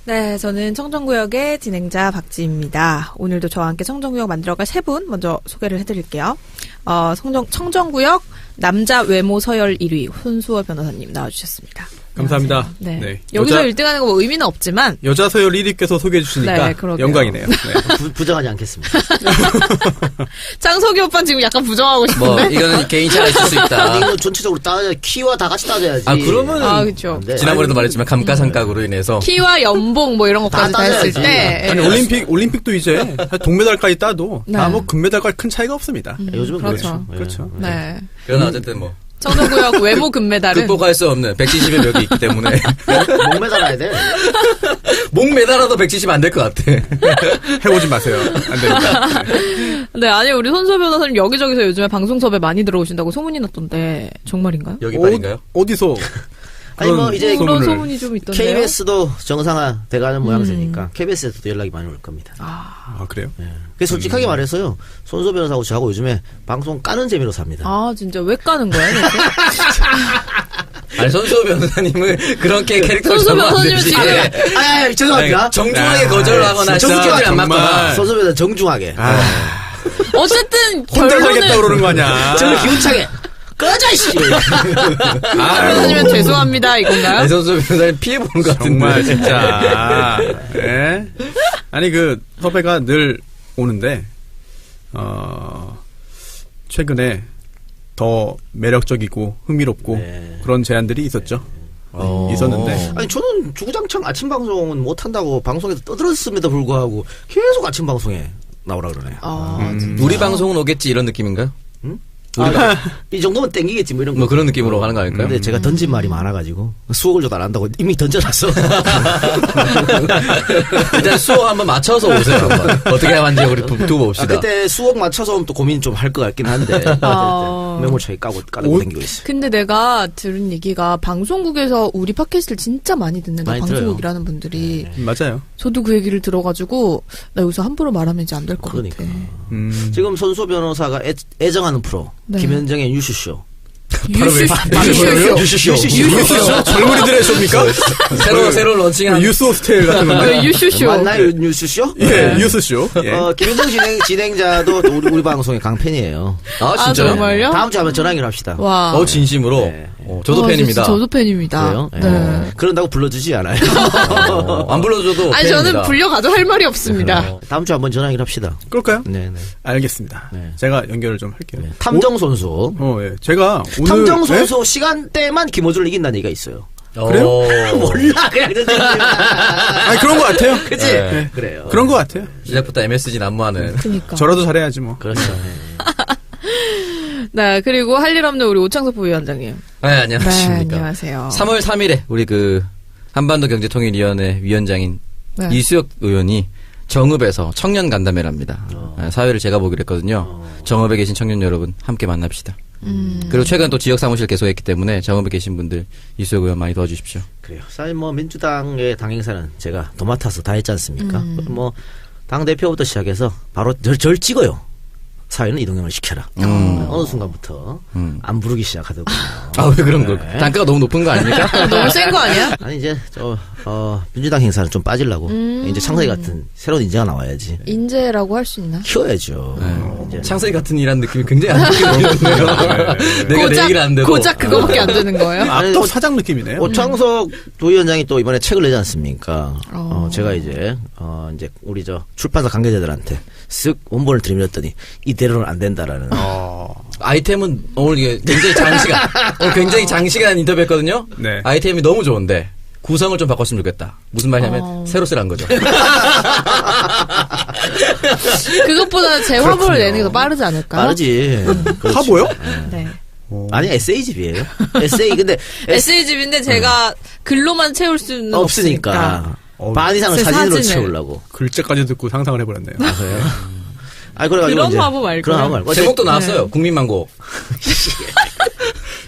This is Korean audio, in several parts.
네, 저는 청정구역의 진행자 박지입니다. 오늘도 저와 함께 청정구역 만들어갈 세 분 먼저 소개를 해드릴게요. 청정구역 남자 외모 서열 1위 손수호 변호사님 나와주셨습니다. 감사합니다. 네. 네. 여기서 1등하는 거 뭐 의미는 없지만 여자 서열 1위께서 소개해 주시니까 네, 영광이네요. 네. 부정하지 않겠습니다. 장석이 오빠는 지금 약간 부정하고 싶은데. 뭐 이거는 개인차가 있을 수 있다. 이거 전체적으로 따져 키와 다 같이 따져야지. 그러면 그렇죠. 지난번에도 말했지만 감가상각으로 인해서 키와 연봉 뭐 이런 것까지 다 했을 때. 아니 올림픽도 이제 동메달까지 따도 네. 다 뭐 금메달까지 큰 차이가 없습니다. 요즘은 그렇죠. 그렇죠. 네. 그러나 어쨌든 뭐. 청정구역 외모 금메달은 극복할 수 없는 170의 벽이 있기 때문에 목 매달아야 돼. 목 매달아도 170 안 될 것 같아. 해보지 마세요. 안 됩니다. 네, 아니 우리 손수호 변호사님 여기저기서 요즘에 방송 섭외 많이 들어오신다고 소문이 났던데 정말인가요? 여기 말인가요? 어디서? 아니 뭐 이제 그런 소문이 좀 있던데요. KBS도 정상화 돼가는 모양새니까 KBS에서도 연락이 많이 올 겁니다. 아 그래요? 네. 그래서 솔직하게 말해서요. 손수호 변호사하고 저하고 요즘에 방송 까는 재미로 삽니다. 아 진짜 왜 까는 거야? 아니 손수호 변호사님은 그렇게 캐릭터를 손수호 변호사님은 지금 죄송합니다. 정중하게 거절하거나 정중하게 안 맞거나 손수호 변호사 정중하게. 어쨌든 혼자 살겠다 그러는 거 아니야? 저는 기운차게. 꺼져 씨. 변호사님은 죄송합니다 이건가요? 네, 손수호 변호사님 피해 보는 것 같은데. 정말 진짜. 네? 아니 그 섭외가 늘 오는데 최근에 더 매력적이고 흥미롭고 네. 그런 제안들이 있었죠. 있었는데 아니 저는 주구장창 아침 방송은 못 한다고 방송에서 떠들었음에도 불구하고 계속 아침 방송에 나오라 그러네요. 우리 방송은 오겠지 이런 느낌인가요? 이 정도면 땡기겠지 뭐 이런 거. 뭐 그런 느낌으로 가는 거 아닐까요? 근데 제가 던진 말이 많아가지고 수억을 줘도 안 한다고 이미 던져놨어. 일단 수억 한번 맞춰서 오세요. 한번. 어떻게 하는지 우리 두고 봅시다. 그때 수억 맞춰서 오면 또 고민 좀 할 것 같긴 한데 메모차에 까고 땡기고 있어. 근데 내가 들은 얘기가 방송국에서 우리 팟캐스트를 진짜 많이 듣는다. 많이 방송국이라는 분들이. 맞아요. 저도 그 얘기를 들어가지고 나 여기서 함부로 말하면 이제 안 될 것 그러니까. 같아. 지금 손수호 변호사가 애정하는 프로 네. 김현정의 유슈쇼. 유슈쇼. 젊은이들의 쇼입니까? 새로 런칭한 유스 호스텔 같은 건데. 유슈쇼. 맞나요 유슈쇼? 예, 유스쇼. 예. 김현정 진행자도 우리 방송의 강팬이에요. 아 진짜요? 정말요? 다음 주에 한번 전화 연결합시다. 와. 진심으로. 네. 저도 팬입니다. 저도 팬입니다. 그래요? 네. 그런다고 불러주지 않아요. 안 불러줘도 아니 팬입니다. 저는 불려가도 할 말이 없습니다. 다음 주에 한번 전화 연결합시다. 그럴까요? 네네. 알겠습니다. 네. 제가 연결을 좀 할게요. 탐정 손수. 예. 제가 오늘 탐정 손수 시간대만 김호준을 이긴다는 얘기가 있어요. 그래요? 몰라 그냥 아니 그런 것 같아요. 그치? 네. 그래요. 그런 것 같아요. 시작부터 MSG 난무하는. 그러니까. 저라도 잘해야지 뭐. 그렇죠. 네, 그리고 할 일 없는 우리 오창석 부위원장님. 네, 안녕하십니까. 네, 안녕하세요. 3월 3일에 우리 한반도 경제통일위원회 위원장인 네. 이수혁 의원이 정읍에서 청년 간담회를 합니다. 사회를 제가 보기로 했거든요. 정읍에 계신 청년 여러분 함께 만납시다. 그리고 최근 또 지역 사무실 개소했기 때문에 정읍에 계신 분들 이수혁 의원 많이 도와주십시오. 그래요. 사실 뭐 민주당의 당 행사는 제가 도맡아서 다 했지 않습니까? 뭐 당 대표부터 시작해서 바로 절 찍어요. 사회는 이동형을 시켜라. 어느 순간부터 안 부르기 시작하더군요. 아, 왜 그런 걸? 단가가 너무 높은 거 아닙니까? 너무 센 거 아니야? 아니 이제 민주당 행사는 좀 빠지려고 이제 창석이 같은 새로운 인재가 나와야지. 인재라고 할 수 있나? 키워야죠. 이제 창석이 같은 일하는 느낌이 굉장히 안 좋거든요. 내가 내 얘기를 안 되고. 고작 그거밖에 안 되는 거예요? 또 사장 느낌이네요. 오창석 부위원장이 또 이번에 책을 내지 않습니까? 제가 이제 우리 출판사 관계자들한테 쓱 원본을 들이밀었더니 이대로는 안 된다라는. 아이템은 오늘 이게 굉장히 장시간 인터뷰했거든요. 네. 아이템이 너무 좋은데 구성을 좀 바꿨으면 좋겠다. 무슨 말이냐면 새로 쓰란 거죠. 그것보다 제 화보를 내는 게 더 빠르지 않을까요? 빠르지. 화보요? 네. 아니 에세이집이에요. 에세이 근데 에세이집인데 제가 글로만 채울 수는 없으니까. 반 이상을 사진으로 사진을. 채우려고. 글자까지 듣고 상상을 해버렸네요. 그래가지고 그런 이제 화보 말고. 그런 화보 말고. 제목도 나왔어요. 국민망고.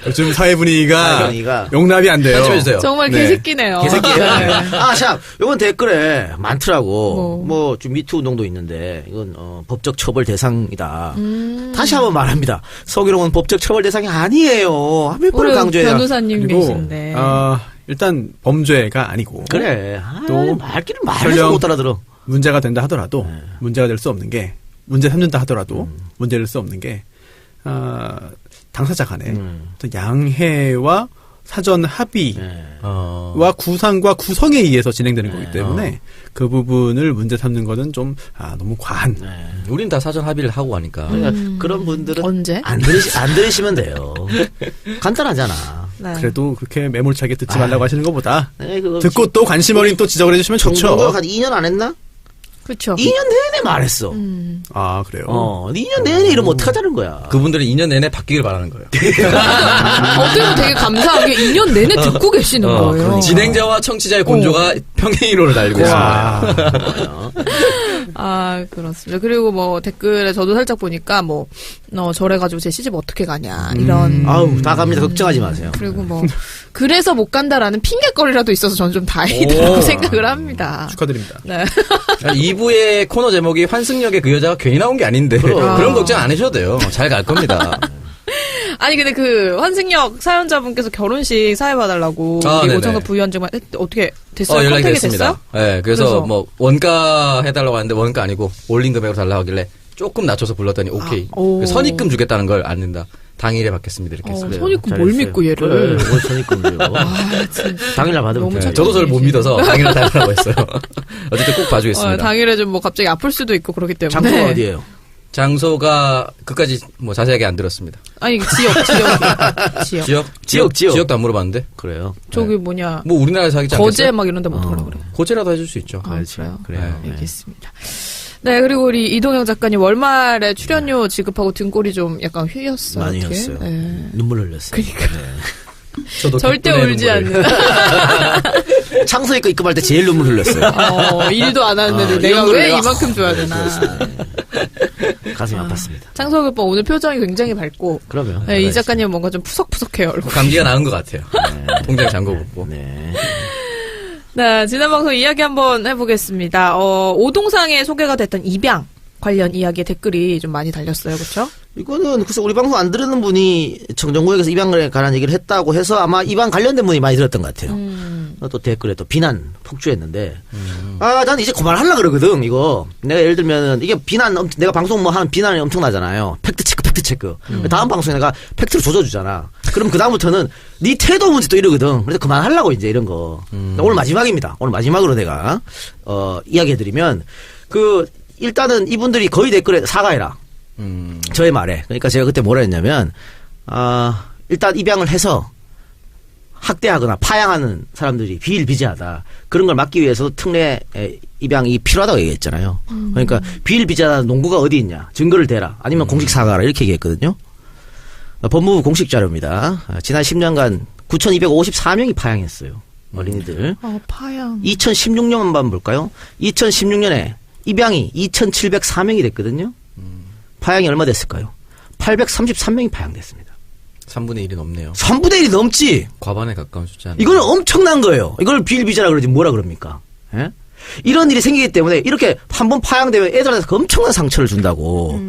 요즘 사회 분위기가 용납이 안 돼요. 편집해주세요. 정말 네. 개새끼네요. 개새끼예요. 네. 샵 요번 댓글에 많더라고. 뭐 좀 미투 운동도 있는데 이건 법적 처벌 대상이다. 다시 한번 말합니다. 서기롱은 법적 처벌 대상이 아니에요. 몇 번을 우리 강조해요. 변호사님 그리고 계신데. 일단 범죄가 아니고 그래. 또 말귀를 말해서 설령 못 알아들어. 문제가 된다 하더라도 문제가 될 수 없는 게 문제 삼는다 하더라도 문제 될 수 없는 게 당사자 간에 어떤 양해와 사전 합의와 구상과 구성에 의해서 진행되는 거기 때문에 그 부분을 문제 삼는 거는 좀 너무 과한. 우린 다 사전 합의를 하고 가니까. 그러니까 그런 분들은 언제? 안 들으시면 돼요. 간단하잖아. 네. 그래도 그렇게 매몰차게 듣지 말라고 하시는 것보다 네, 그거 듣고 또 관심 어린 또 지적을 해주시면 좋죠. 정부가 한 2년 안 했나? 그렇죠. 2년 내내 말했어. 아 그래요. 2년 내내 이러면 어떡하자는 거야. 그분들은 2년 내내 바뀌길 바라는 거예요. 어떻게 보면 되게 감사하게 2년 내내 듣고 계시는 거예요. 그러니까. 진행자와 청취자의 곤조가 평행이론을 달리고 있습니다. 그렇습니다. 그리고 뭐 댓글에 저도 살짝 보니까 저래가지고 제 시집 어떻게 가냐 이런. 아우 다 갑니다. 걱정하지 마세요. 그리고 그래서 못 간다라는 핑계거리라도 있어서 저는 좀 다행이라고 생각을 합니다. 축하드립니다. 네. 2부의 코너 제목이 환승역에 그 여자가 괜히 나온 게 아닌데 그런 걱정 안 하셔도 돼요. 잘 갈 겁니다. 아니 근데 그 환승역 사연자분께서 결혼식 사회 봐달라고 오정석 부위원장만 어떻게 됐어요? 연락이 컨택이 됐습니다. 됐어요? 네, 그래서 원가 해달라고 하는데 원가 아니고 올린 금액으로 달라고 하길래 조금 낮춰서 불렀더니 오케이. 선입금 주겠다는 걸 안는다. 당일에 받겠습니다. 이렇게 했어요. 선입금 뭘 믿고 얘를. 뭘 선입금이요. 당일날 받으면 너무 돼. 저도 저를 못 믿어서 당일날 달라고 했어요. 어쨌든 꼭 봐주겠습니다. 당일에 좀 갑자기 아플 수도 있고 그렇기 때문에. 장소가 어디예요? 장소가 그까지 자세하게 안 들었습니다. 아니 지역도 안 물어봤는데. 그래요. 저기 뭐냐. 뭐 우리나라에서 하겠지 않겠어요? 거제 막 이런 데 못 하려고 그래. 고제라도 해줄 수 있죠. 그래요? 그래요. 네, 알겠습니다. 네, 그리고 우리 이동영 작가님 월말에 출연료 지급하고 등골이 좀 약간 휘었어요. 많이 어떻게? 휘었어요. 네. 눈물 흘렸어요. 그러니까. 저도 절대 울지 않는. 창소이과 입금할 때 제일 눈물 흘렸어요. 일도 안 하는데 내가 왜 이만큼 줘야 되나. 가슴이 아팠습니다. 창석 오빠 오늘 표정이 굉장히 밝고. 그러면. 네, 이 작가님 뭔가 좀 푸석푸석해요. 얼굴. 감기가 나은 것 같아요. 통장 잠궈 붙고. 네. 네, 지난 방송 이야기 한번 해보겠습니다. 오동상에 소개가 됐던 입양 관련 이야기의 댓글이 좀 많이 달렸어요. 그렇죠? 이거는 글쎄 우리 방송 안 들으는 분이 청정구역에서 입양에 관한 얘기를 했다고 해서 아마 입양 관련된 분이 많이 들었던 것 같아요. 또 댓글에 또 비난 폭주했는데 난 이제 그만하려고 그러거든. 이거 내가 예를 들면 이게 내가 방송 하는 비난이 엄청나잖아요. 팩트체크 다음 방송에 내가 팩트를 조져주잖아. 그럼 그 다음부터는 네 태도 문제 또 이러거든. 그래서 그만하려고 이제 이런 거. 오늘 마지막입니다. 오늘 마지막으로 내가 이야기해드리면 일단은 이분들이 거의 댓글에 사과해라. 저의 말에. 그러니까 제가 그때 뭐라 했냐면, 일단 입양을 해서 학대하거나 파양하는 사람들이 비일비재하다. 그런 걸 막기 위해서 특례 입양이 필요하다고 얘기했잖아요. 그러니까 비일비재하다는 농구가 어디 있냐. 증거를 대라. 아니면 공식 사과하라. 이렇게 얘기했거든요. 법무부 공식 자료입니다. 지난 10년간 9,254명이 파양했어요. 어린이들. 파양. 2016년만 볼까요? 2016년에 입양이 2,704명이 됐거든요. 파양이 얼마 됐을까요? 833명이 파양됐습니다. 3분의 1이 넘네요. 3분의 1이 넘지. 과반에 가까운 숫자는. 이거는 엄청난 거예요. 이걸 비일비재라 그러지 뭐라 그럽니까? 예? 이런 일이 생기기 때문에 이렇게 한번 파양되면 애들한테 엄청난 상처를 준다고.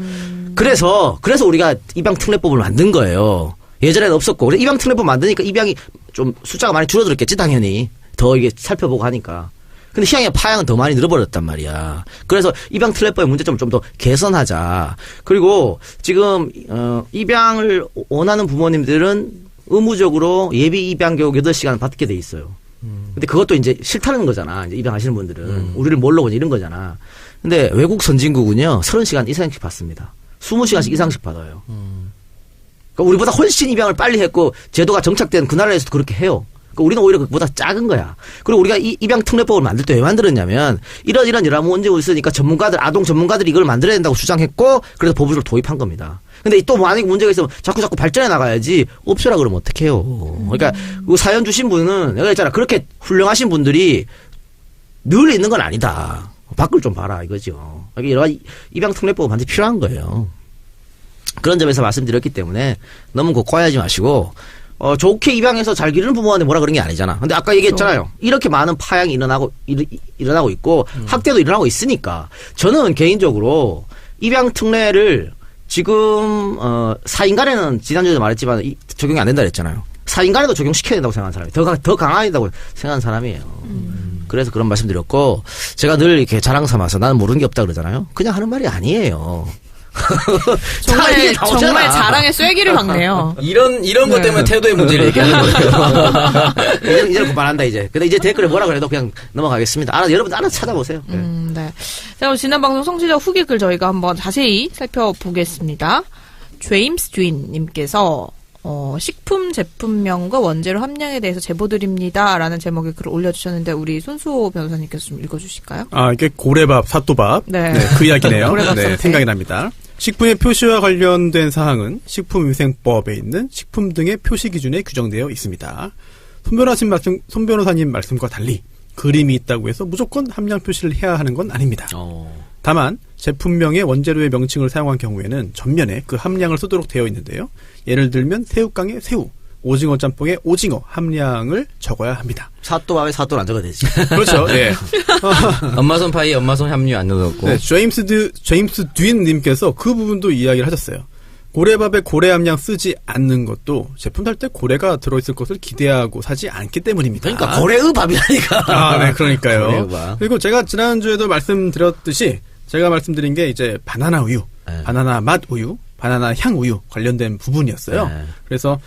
그래서 우리가 입양특례법을 만든 거예요. 예전에는 없었고. 그래서 입양특례법 만드니까 입양이 좀 숫자가 많이 줄어들었겠지 당연히. 더 이게 살펴보고 하니까. 근데 희양의 파양은 더 많이 늘어버렸단 말이야. 그래서 입양특례법의 문제점을 좀 더 개선하자. 그리고 지금 입양을 원하는 부모님들은 의무적으로 예비 입양 교육 8시간 받게 돼 있어요. 근데 그것도 이제 싫다는 거잖아. 이제 입양하시는 분들은. 우리를 모르고 이런 거잖아. 근데 외국 선진국은요. 30시간 이상씩 받습니다. 20시간씩 이상씩 받아요. 그러니까 우리보다 훨씬 입양을 빨리 했고 제도가 정착된 그 나라에서도 그렇게 해요. 우리는 오히려 그보다 작은 거야. 그리고 우리가 입양 특례법을 만들 때 왜 만들었냐면 이런 문제가 있으니까 아동 전문가들이 이걸 만들어야 된다고 주장했고 그래서 법을 도입한 겁니다. 근데 또 만약에 문제가 있으면 자꾸 발전해 나가야지 없애라 그러면 어떡해요. 그러니까 그 사연 주신 분은 내가 했잖아. 그렇게 훌륭하신 분들이 늘 있는 건 아니다. 밖을 좀 봐라 이거죠. 여러 입양 특례법은 반드시 필요한 거예요. 그런 점에서 말씀드렸기 때문에 너무 고과하지 마시고 좋게 입양해서 잘 기르는 부모한테 뭐라 그런 게 아니잖아. 근데 아까 얘기했잖아요. 이렇게 많은 파양이 일어나고 있고 학대도 일어나고 있으니까 저는 개인적으로 입양 특례를 지금 4인 간에는 지난주에도 말했지만 적용이 안 된다 그랬잖아요. 사인간에도 적용시켜야 된다고 생각하는 사람이에요. 더 강하다고 생각하는 사람이에요. 그래서 그런 말씀드렸고 제가 늘 이렇게 자랑 삼아서 나는 모르는 게 없다 그러잖아요. 그냥 하는 말이 아니에요. 정말 자랑의 쐐기를 박네요. 이런 것 때문에 태도의 문제를 얘기하는 거예요. 이제 그만한다 이제. 근데 이제 댓글에 뭐라 그래도 그냥 넘어가겠습니다. 여러분 알아서 찾아보세요. 네. 자, 그럼 지난 방송 성취적 후기 글 저희가 한번 자세히 살펴보겠습니다. 제임스 dwin님께서 식품 제품명과 원재료 함량에 대해서 제보드립니다라는 제목의 글을 올려주셨는데 우리 손수호 변호사님께서 좀 읽어주실까요? 이게 고래밥, 사또밥. 네. 그 이야기네요. 고래밥 네, 사태. 생각이 납니다. 식품의 표시와 관련된 사항은 식품위생법에 있는 식품 등의 표시 기준에 규정되어 있습니다. 손 변호사님 말씀과 달리 그림이 있다고 해서 무조건 함량 표시를 해야 하는 건 아닙니다. 다만 제품명의 원재료의 명칭을 사용한 경우에는 전면에 그 함량을 쓰도록 되어 있는데요. 예를 들면 새우깡의 새우, 오징어 짬뽕의 오징어 함량을 적어야 합니다. 사또밥에 사또를 안 적어야 되지. 그렇죠. 네. 엄마손 파이, 엄마손 함유 안 넣었고. 네, 제임스 dwin님께서 그 부분도 이야기를 하셨어요. 고래밥에 고래 함량 쓰지 않는 것도 제품 살 때 고래가 들어있을 것을 기대하고 사지 않기 때문입니다. 그러니까 고래의 밥이라니까. 네, 그러니까요. 고래의 밥. 그리고 제가 지난주에도 말씀드렸듯이 제가 말씀드린 게 이제 바나나 우유, 네. 바나나 맛 우유, 바나나 향 우유 관련된 부분이었어요. 네. 그래서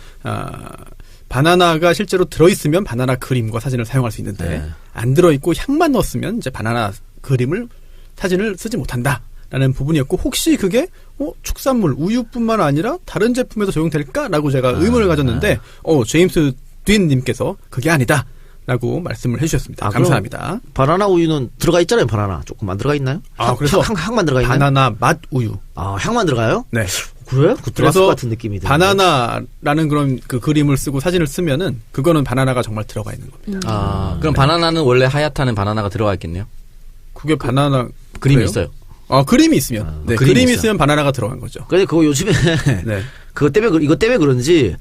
바나나가 실제로 들어있으면 바나나 그림과 사진을 사용할 수 있는데 네. 안 들어있고 향만 넣었으면 이제 바나나 그림을 사진을 쓰지 못한다라는 부분이었고 혹시 그게 축산물 우유뿐만 아니라 다른 제품에도 적용될까라고 제가 의문을 가졌는데 제임스 dwin님께서 그게 아니다. 라고 말씀을 해주셨습니다. 감사합니다. 바나나 우유는 들어가 있잖아요. 바나나 조금만 들어가 있나요? 그래서 향만 들어가 있나요? 바나나 맛 우유. 향만 들어가요? 네. 그래? 그 들어갔을 것 같은 느낌이 드는데. 바나나라는 그런 그 그림을 쓰고 사진을 쓰면은 그거는 바나나가 정말 들어가 있는 겁니다. 그럼 바나나는 원래 하얗다는 바나나가 들어가 있겠네요. 그게 바나나 그림이 그래요? 있어요. 그림이 있으면. 네, 그림이 있으면 바나나가 들어간 거죠. 근데 그거 요즘에 네. 이것 때문에 그런지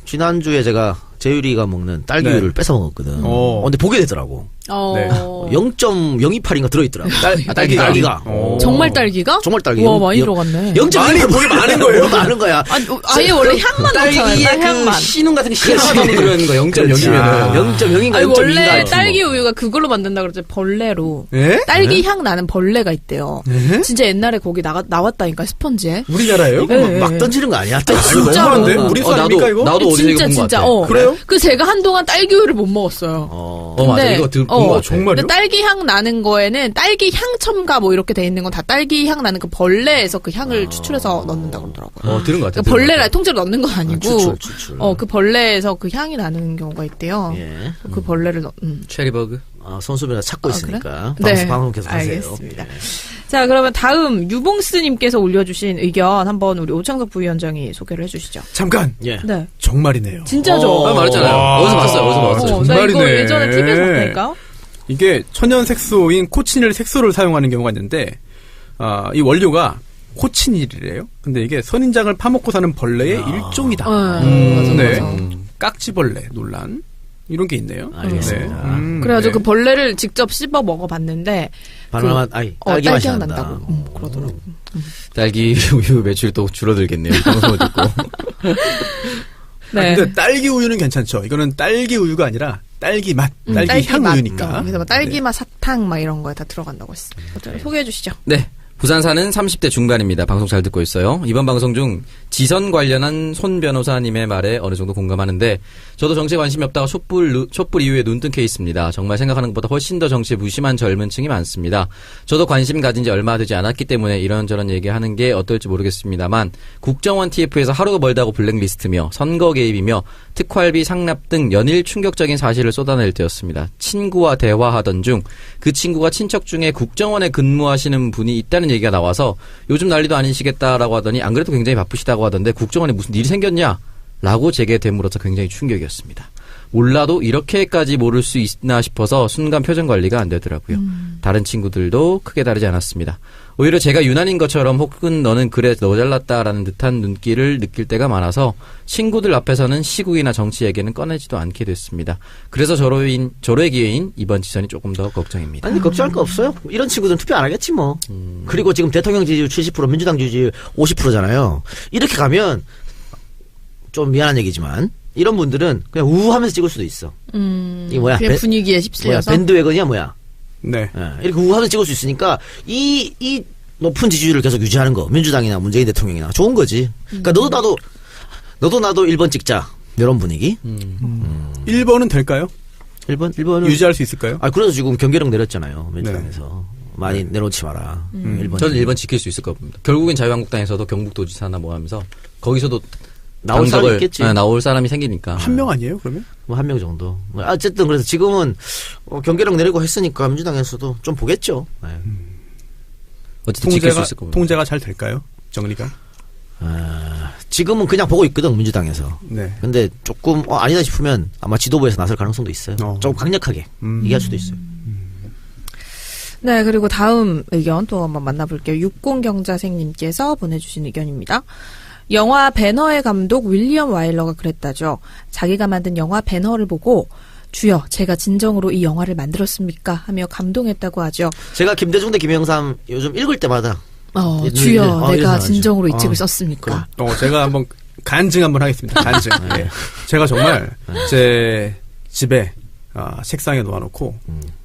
지난주에 제가 재율이가 먹는 딸기우유를 뺏어 먹었거든. 근데 보게 되더라고. 네. 0.028인가 들어있더라고. 딸기가. 정말 딸기가? 정말 딸기. 와, 많이 들어갔네. 0.028 보기 많은 거예요. 많은 거야. 아예 원래 향만 넣잖아요. 딸기의 그 향만. 신음 같은 게 시원하게 들어있는 거 0.0이면 0.0인가 아니, 0.2인가. 원래 딸기 우유가 그걸로 만든다 그러죠. 벌레로. 예? 딸기 향 나는 벌레가 있대요. 네? 진짜 옛날에 거기 나왔다니까 스펀지에. 우리나라예요? 네. 막 던지는 거 아니야? 진짜로. 너무한데? 우리 사람입니까 이거? 나도 어디서 이거 진짜. 본 것 같아. 그래요? 그 제가 한동안 딸기 우유를 못 먹었어요. 맞아. 이거 본것 같아. 정말요? 근데 딸기 향 나는 거에는 딸기 향 첨가 뭐 이렇게 돼 있는 건 다 딸기 향 나는 그 벌레에서 그 향을 추출해서 넣는다 그러더라고요. 들은 것 같아. 그러니까 벌레라 통째로 넣는 건 아니고 추출. 그 벌레에서 그 향이 나는 경우가 있대요. 예. 그 벌레를 체리버그. 손수빈이가 찾고 있으니까. 네. 방송 계속 하세요. 알겠습니다. 자, 그러면 다음 유봉스님께서 올려주신 의견 한번 우리 오창석 부위원장이 소개를 해주시죠. 잠깐. 예. 네, 정말이네요. 진짜죠. 말했잖아요. 어디서 봤어요. 나 이거 정말이네. 예전에 TV에서 봤다니까. 이게 천연 색소인 코치닐 색소를 사용하는 경우가 있는데 이 원료가 코치닐이래요. 근데 이게 선인장을 파먹고 사는 벌레의 일종이다. 맞아, 네. 맞아. 깍지벌레 논란 이런 게 있네요. 알겠습니다. 그래가지고 네. 그 벌레를 직접 씹어 먹어봤는데 바나나 맛, 딸기 맛이 향 난다. 난다고 그러더라고. 딸기 우유 매출이 또 줄어들겠네요. 이 방송을 듣고. 네. 근데 딸기 우유는 괜찮죠. 이거는 딸기 우유가 아니라 딸기 맛, 딸기 향 맛. 우유니까. 그래서 막 딸기 네. 맛 사탕 막 이런 거에 다 들어간다고 했어. 소개해 주시죠. 네. 부산 사는 30대 중반입니다. 방송 잘 듣고 있어요. 이번 방송 중 지선 관련한 손 변호사님의 말에 어느 정도 공감하는데 저도 정치에 관심이 없다가 촛불 이후에 눈뜬 케이스입니다. 정말 생각하는 것보다 훨씬 더 정치에 무심한 젊은 층이 많습니다. 저도 관심 가진 지 얼마 되지 않았기 때문에 이런저런 얘기하는 게 어떨지 모르겠습니다만 국정원 TF에서 하루가 멀다고 블랙리스트며 선거 개입이며 특활비 상납 등 연일 충격적인 사실을 쏟아낼 때였습니다. 친구와 대화하던 중 그 친구가 친척 중에 국정원에 근무하시는 분이 있다는 얘기가 나와서 요즘 난리도 아니시겠다라고 하더니 안 그래도 굉장히 바쁘시다고 하던데 국정원에 무슨 일이 생겼냐? 라고 제게 되물어서 굉장히 충격이었습니다. 몰라도 이렇게까지 모를 수 있나 싶어서 순간 표정 관리가 안 되더라고요. 다른 친구들도 크게 다르지 않았습니다. 오히려 제가 유난인 것처럼 혹은 너는 그래 너 잘났다라는 듯한 눈길을 느낄 때가 많아서 친구들 앞에서는 시국이나 정치 얘기는 꺼내지도 않게 됐습니다. 그래서 저로의 기회인 이번 지선이 조금 더 걱정입니다. 아니, 걱정할 거 없어요. 이런 친구들은 투표 안 하겠지 뭐. 그리고 지금 대통령 지지율 70%, 민주당 지지율 50%잖아요. 이렇게 가면 좀 미안한 얘기지만 이런 분들은 그냥 우하면서 찍을 수도 있어. 이게 뭐야? 그냥 분위기에 휩쓸려서. 밴드웨건이야 뭐야? 네. 예, 이렇게 우하면서 찍을 수 있으니까 이 높은 지지율을 계속 유지하는 거 민주당이나 문재인 대통령이나 좋은 거지. 그러니까 너도 나도 1번 찍자 이런 분위기. 1번은 될까요? 1번은 유지할 수 있을까요? 그래서 지금 경계령 내렸잖아요 민주당에서. 많이 내놓지 마라. 1번. 저는 1번 지킬 수 있을 것 같습니다. 결국엔 자유한국당에서도 경북도지사나 뭐 하면서 거기서도 나올 사람이 있겠지. 나올 사람이 생기니까. 한 명 아니에요, 그러면? 뭐 한 명 정도. 어쨌든 그래서 지금은 경계령 내리고 했으니까 민주당에서도 좀 보겠죠. 네. 어쨌든 지킬 수 있을 것 같아요. 통제가 잘 될까요? 정리가? 지금은 그냥 보고 있거든 민주당에서. 네. 근데 조금 아니다 싶으면 아마 지도부에서 나설 가능성도 있어요. 좀 강력하게 얘기할 수도 있어요. 네, 그리고 다음 의견 또 한번 만나볼게요. 60경자생님께서 보내주신 의견입니다. 영화 배너의 감독 윌리엄 와일러가 그랬다죠. 자기가 만든 영화 배너를 보고 주여 제가 진정으로 이 영화를 만들었습니까? 하며 감동했다고 하죠. 제가 김대중 대 김영삼 요즘 읽을 때마다 주여 내가 이래서 진정으로 이 책을 썼습니까? 제가 한번 간증 한번 하겠습니다. 간증. 네. 제가 정말 제 집에 책상에 놓아놓고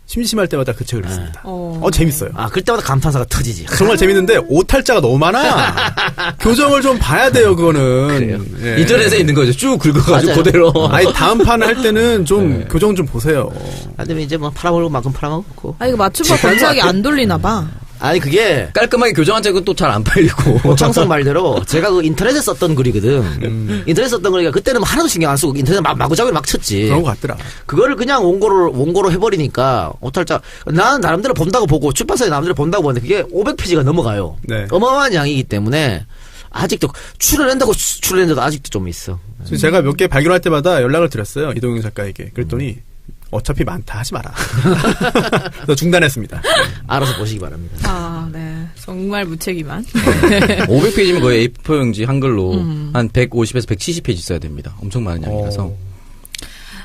심심할 때마다 그 책을 읽습니다. 재밌어요. 그때마다 감탄사가 터지지. 정말 재밌는데 오탈자가 너무 많아. 교정을 좀 봐야 돼요, 그거는. 그래요. 예. 인터넷에 있는 거죠. 쭉 긁어가지고 맞아요. 그대로. 아니 다음 판을 할 때는 좀 교정 좀 보세요. 근데 이제 뭐 팔아먹을 만큼 팔아먹고. 이거 맞춤법 검색이 안 돌리나 봐. 아니 그게 깔끔하게 교정한 책은 또 잘 안 팔리고. 오창석 말대로 제가 그 인터넷에 썼던 글이거든. 인터넷에 썼던 글이니까 그때는 뭐 하나도 신경 안 쓰고 인터넷 마구잡이로 막 쳤지. 그런 것 같더라. 그거를 그냥 원고로 해버리니까 오탈자. 나는 나름대로 본다고 보고 출판사에 나름대로 본다고 보는데 그게 500페이지가 넘어가요. 네. 어마어마한 양이기 때문에 아직도 출연한다고 아직도 좀 있어. 그래서 제가 몇 개 발견할 때마다 연락을 드렸어요. 이동영 작가에게. 그랬더니 어차피 많다 하지 마라. 그래서 중단했습니다. 알아서 보시기 바랍니다. 네. 정말 무책임한. 500페이지면 거의 A4용지 한글로 한 150에서 170페이지 써야 됩니다. 엄청 많은 양이라서.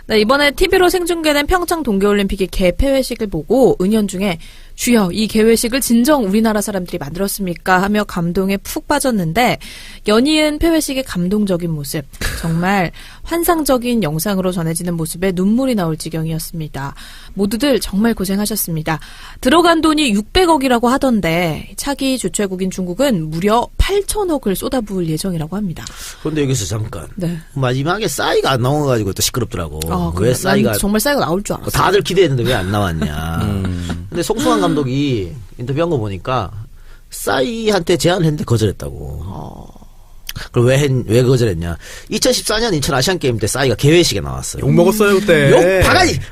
네, 이번에 TV로 생중계된 평창 동계올림픽의 개폐회식을 보고 은연중에 주여 이 개회식을 진정 우리나라 사람들이 만들었습니까? 하며 감동에 푹 빠졌는데 연이은 폐회식의 감동적인 모습 정말 환상적인 영상으로 전해지는 모습에 눈물이 나올 지경이었습니다. 모두들 정말 고생하셨습니다. 들어간 돈이 600억이라고 하던데 차기 주최국인 중국은 무려 8천억을 쏟아부을 예정이라고 합니다. 그런데 여기서 잠깐. 네. 마지막에 싸이가 안 나와가지고 또 시끄럽더라고. 왜 싸이가. 정말 싸이가 나올 줄 알았어. 다들 기대했는데 왜 안 나왔냐. 근데 송승환 감독이 인터뷰한 거 보니까 싸이한테 제안을 했는데 거절했다고. 그럼 왜 거절했냐. 2014년 인천 아시안게임 때 싸이가 개회식에 나왔어요. 욕 먹었어요 그때.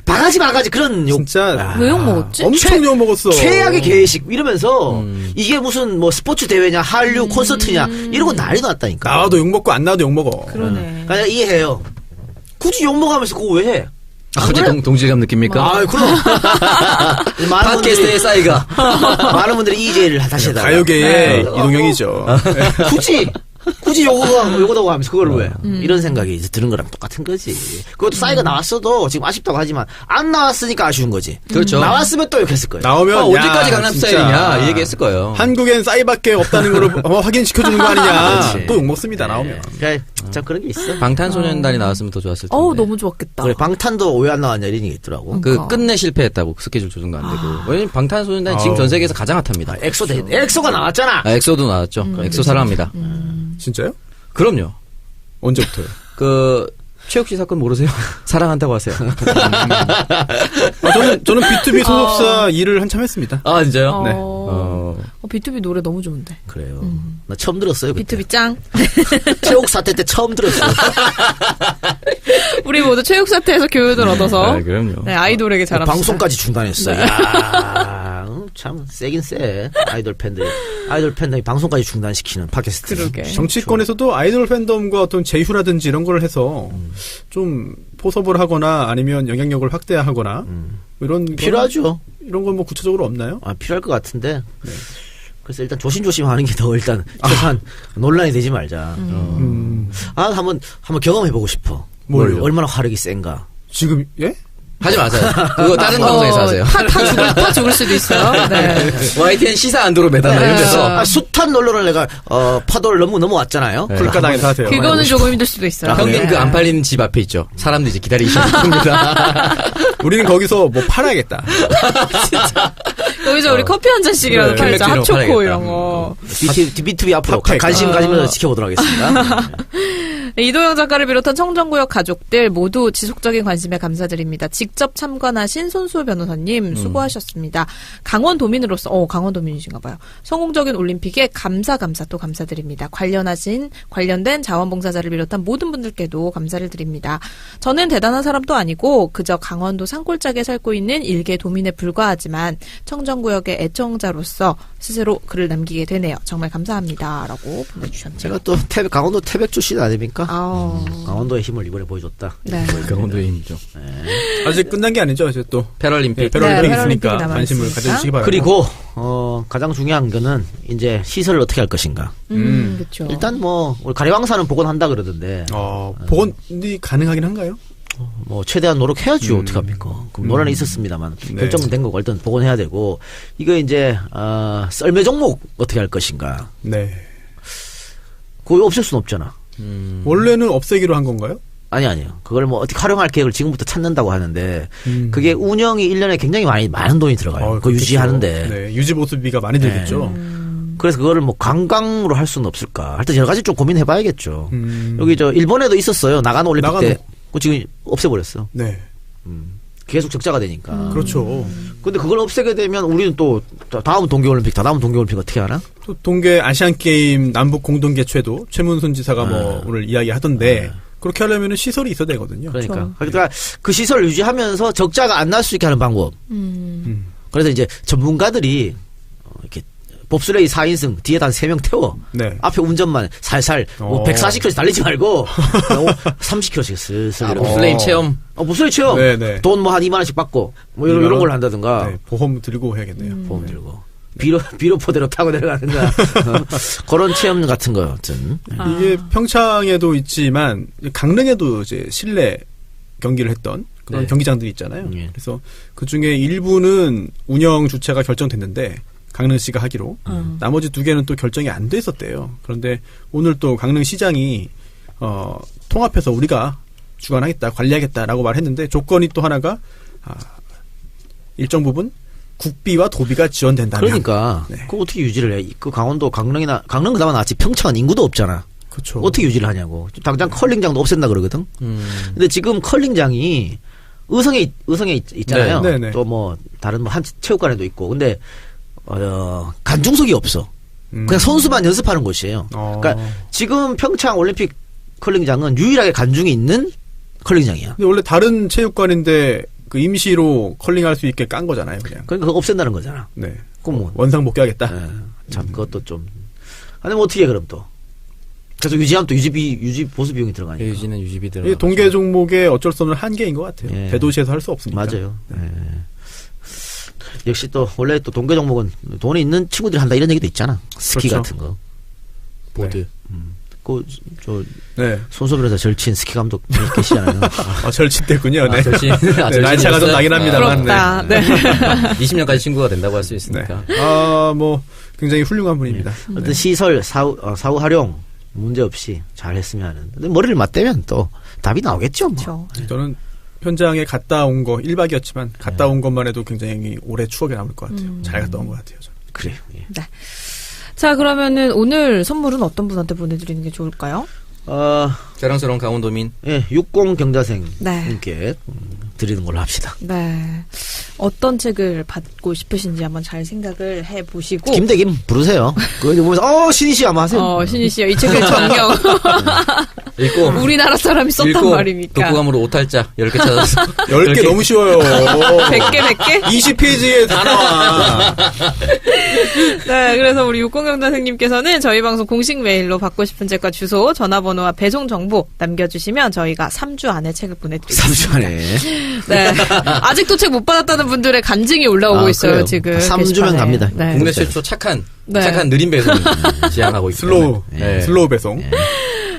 바가지 그런 욕. 진짜 왜 욕 먹었지? 엄청 욕 먹었어. 최악의 개회식 이러면서 이게 무슨 뭐 스포츠 대회냐 한류 콘서트냐 이러고 난리도 났다니까. 나와도 욕 먹고 안 나와도 욕 먹어. 그러네. 그러니까 이해해요. 굳이 욕 먹으면서 그거 왜 해? 갑자기 동질감 느낍니까? 그럼. 팟캐스트의 싸이가. 많은 분들이 이제를 다시 해달라. 가요계의 이동형이죠. 굳이 요거다고 하면서 그걸 왜? 이런 생각이 이제 드는 거랑 똑같은 거지. 그것도 싸이가 나왔어도 지금 아쉽다고 하지만 안 나왔으니까 아쉬운 거지. 그렇죠. 나왔으면 또 욕했을 거예요. 나오면 언제까지 강남 진짜 스타일이냐 이 얘기했을 거예요. 한국엔 싸이밖에 없다는 걸 확인시켜주는 거 아니냐. 그렇지. 또 욕 먹습니다. 나오면. 그러니까 참 그런 게 있어. 방탄소년단이 나왔으면 더 좋았을 텐데. 너무 좋았겠다. 그래 방탄도 왜 안 나왔냐 이런 얘기 있더라고. 그 끝내 실패했다고 스케줄 조정도 안 되고. 왜냐면 방탄소년단이 지금 전 세계에서 가장 핫합니다. 엑소가 나왔잖아. 엑소도 나왔죠. 엑소 사랑합니다. 진짜요? 그럼요. 언제부터요? 최욱 씨 사건 모르세요? 사랑한다고 하세요. 저는 B2B 소속사 일을 한참 했습니다. 아 진짜요? 네. B2B 노래 너무 좋은데. 그래요. 나 처음 들었어요. 그때. B2B 짱. 최욱 사태 때 처음 들었어요. 우리 모두 체육 사태에서 교훈을 얻어서 네, 그럼요. 네, 아이돌에게 잘합시다. 방송까지 중단했어. 네. 야, 참 세긴 세. 아이돌 팬들이 방송까지 중단시키는 팟캐스트. 그러게. 정치권에서도 아이돌 팬덤과 어떤 제휴라든지 이런 걸 해서 좀 포섭을 하거나 아니면 영향력을 확대하거나 이런 필요하죠. 이런 건 뭐 구체적으로 없나요? 필요할 것 같은데. 네. 그래서 일단 조심조심 하는 게 더 일단 최소한 논란이 되지 말자. 한번 경험해보고 싶어. 뭘요? 얼마나 화력이 센가. 지금 예? 하지 마세요. 그거 다른 방송에서 하세요. 타 죽을 수도 있어요. 네. YTN 시사 안드로메다나 이런 데서. 숱한 논란을 내가 파도를 넘어왔잖아요. 불가당해서 하세요. 그거는 조금 힘들 수도 있어요. 형님 그 안 팔리는 집 앞에 있죠. 사람들이 이제 기다리시는 겁니다. 우리는 거기서 뭐 팔아야겠다. 여기서 우리 커피 한 잔씩이라도 네. 팔자. 캔맥주로 핫초코 팔아야겠다. 이런 거. BTV 앞으로 팝팩. 관심 가지면서 지켜보도록 하겠습니다. 네, 이도영 작가를 비롯한 청정구역 가족들 모두 지속적인 관심에 감사드립니다. 직접 참관하신 손수호 변호사님 수고하셨습니다. 강원도민으로서 강원도민이신가 봐요. 성공적인 올림픽에 감사 또 감사드립니다. 관련된 자원봉사자를 비롯한 모든 분들께도 감사를 드립니다. 저는 대단한 사람도 아니고 그저 강원도 산골짜기에 살고 있는 일개 도민에 불과하지만 청정구역의 애청자로서 스스로 글을 남기게 되네요. 정말 감사합니다. 라고 보내주셨네요. 제가 또 강원도 태백 출신 아닙니까? 아우. 강원도의 힘을 이번에 보여줬다. 네. 강원도인이죠. 아직 끝난 게 아니죠. 이제 또 패럴림픽. 패럴림픽이 네, 있으니까 패럴림픽이 관심을 남아있으니까. 가져주시기 바랍니다. 그리고 가장 중요한 거는 이제 시설을 어떻게 할 것인가. 그렇죠. 일단 뭐 우리 가리왕산은 복원한다 그러던데 복원이 가능하긴 한가요? 뭐 최대한 노력해야죠. 어떻게 합니까? 그럼 논란이 있었습니다만 네. 결정된 거고 일단 복원해야 되고 이거 이제 썰매 종목 어떻게 할 것인가. 네. 그거 없앨 수는 없잖아. 원래는 없애기로 한 건가요? 아니요. 그걸 뭐 어떻게 활용할 계획을 지금부터 찾는다고 하는데 그게 운영이 1년에 굉장히 많은 돈이 들어가요. 그거 그렇겠죠. 유지하는데. 네, 유지 보수비가 많이 들겠죠. 그래서 그거를 뭐 관광으로 할 수는 없을까. 하여튼 여러 가지 좀 고민해 봐야겠죠. 여기 일본에도 있었어요. 나가노 올림픽 나가노. 때. 그거 지금 없애버렸어. 네. 계속 적자가 되니까. 그렇죠. 근데 그걸 없애게 되면 우리는 또 다음 동계올림픽 어떻게 하나? 또 동계 아시안게임 남북 공동 개최도 최문순 지사가 뭐 오늘 이야기하던데 그렇게 하려면 시설이 있어야 되거든요. 그러니까 그 시설을 유지하면서 적자가 안 날 수 있게 하는 방법. 그래서 이제 전문가들이 이렇게 봅슬레이 4인승 뒤에다 한 3명 태워. 네. 앞에 운전만 살살 140km씩 달리지 말고 30km씩 슬슬 이렇게. 봅슬레이 체험. 봅슬레이 체험. 네네. 돈 뭐 한 2만 원씩 받고 뭐 이런 걸 한다든가. 네, 보험 들고 해야겠네요. 보험 들고. 비료포대로 타고 내려가는가. 그런 체험 같은 거 같은. 이게 평창에도 있지만 강릉에도 이제 실내 경기를 했던 그런 네. 경기장들이 있잖아요. 예. 그래서 그 중에 일부는 운영 주체가 결정됐는데 강릉시가 하기로 나머지 2개는 또 결정이 안 됐었대요. 그런데 오늘 또 강릉시장이 통합해서 우리가 주관하겠다, 관리하겠다라고 말했는데 조건이 또 하나가 일정 부분 국비와 도비가 지원된다면. 그러니까 네. 그거 어떻게 유지를 해? 그 강원 그나마 낫지. 평창은 인구도 없잖아. 그렇죠. 어떻게 유지를 하냐고. 당장 컬링장도 없앤다 그러거든. 근데 지금 컬링장이 의성에 있잖아요. 네, 네. 또 뭐 다른 뭐 한 체육관에도 있고. 근데 관중석이 없어. 그냥 선수만 연습하는 곳이에요. 그러니까 지금 평창 올림픽 컬링장은 유일하게 관중이 있는 컬링장이야. 근데 원래 다른 체육관인데 그 임시로 컬링할 수 있게 깐 거잖아요, 그냥. 그러니까 그거 없앤다는 거잖아. 네. 그럼 뭐 원상 복귀하겠다. 참 그것도 좀. 아니 뭐 어떻게 해 그럼 또. 계속 유지하면 또 유지 보수 비용이 들어가니까. 유지는 유지비 들어가. 이게 동계 종목의 어쩔 수 없는 한계인 것 같아요. 예. 대도시에서 할 수 없으니까. 맞아요. 역시 또 원래 또 동계 종목은 돈이 있는 친구들이 한다 이런 얘기도 있잖아. 스키 그렇죠. 같은 거. 보드. 저 네. 손소변에서 절친 스키 감독 계시잖아요. 절친됐군요. 네. 절친. 네, 나이 차가 좀 나긴 합니다만. 부럽다. 네. 20년까지 친구가 된다고 할 수 있으니까. 네. 뭐 굉장히 훌륭한 분입니다. 어떤 시설 사후 활용 문제 없이 잘 했으면 하는. 근데 머리를 맞대면 또 답이 나오겠죠. 뭐. 그렇죠. 저는 현장에 갔다 온 거 1박이었지만 갔다 온 것만 해도 굉장히 오래 추억에 남을 것 같아요. 잘 갔다 온 것 같아요. 저는. 그래요. 예. 네. 자, 그러면은 오늘 선물은 어떤 분한테 보내드리는 게 좋을까요? 자랑스러운 강원도민. 예, 60 경자생님께 네. 드리는 걸로 합시다. 네. 어떤 책을 받고 싶으신지 한번 잘 생각을 해보시고. 김대김 부르세요. 그거 보면서 신희 씨 아마 하세요. 신희 씨요. 이 책을 정녕. 읽고. 우리나라 사람이 썼단 읽고 말입니까? 독후감으로 오탈자 10개 찾아서. 10개 너무 쉬워요. 100개? 20페이지에 다 나와. 네, 그래서 우리 육공경자생님께서는 저희 방송 공식 메일로 받고 싶은 책과 주소, 전화번호와 배송 정보 남겨주시면 저희가 3주 안에 책을 보내드리겠습니다. 3주 안에. 네. 아직도 책 못 받았다는 분들의 간증이 올라오고 있어요, 그래요? 지금. 3주면 게시판에. 갑니다. 네. 국내 최초 착한 네. 느림 배송 지향하고 있기 때문에. 슬로우 배송.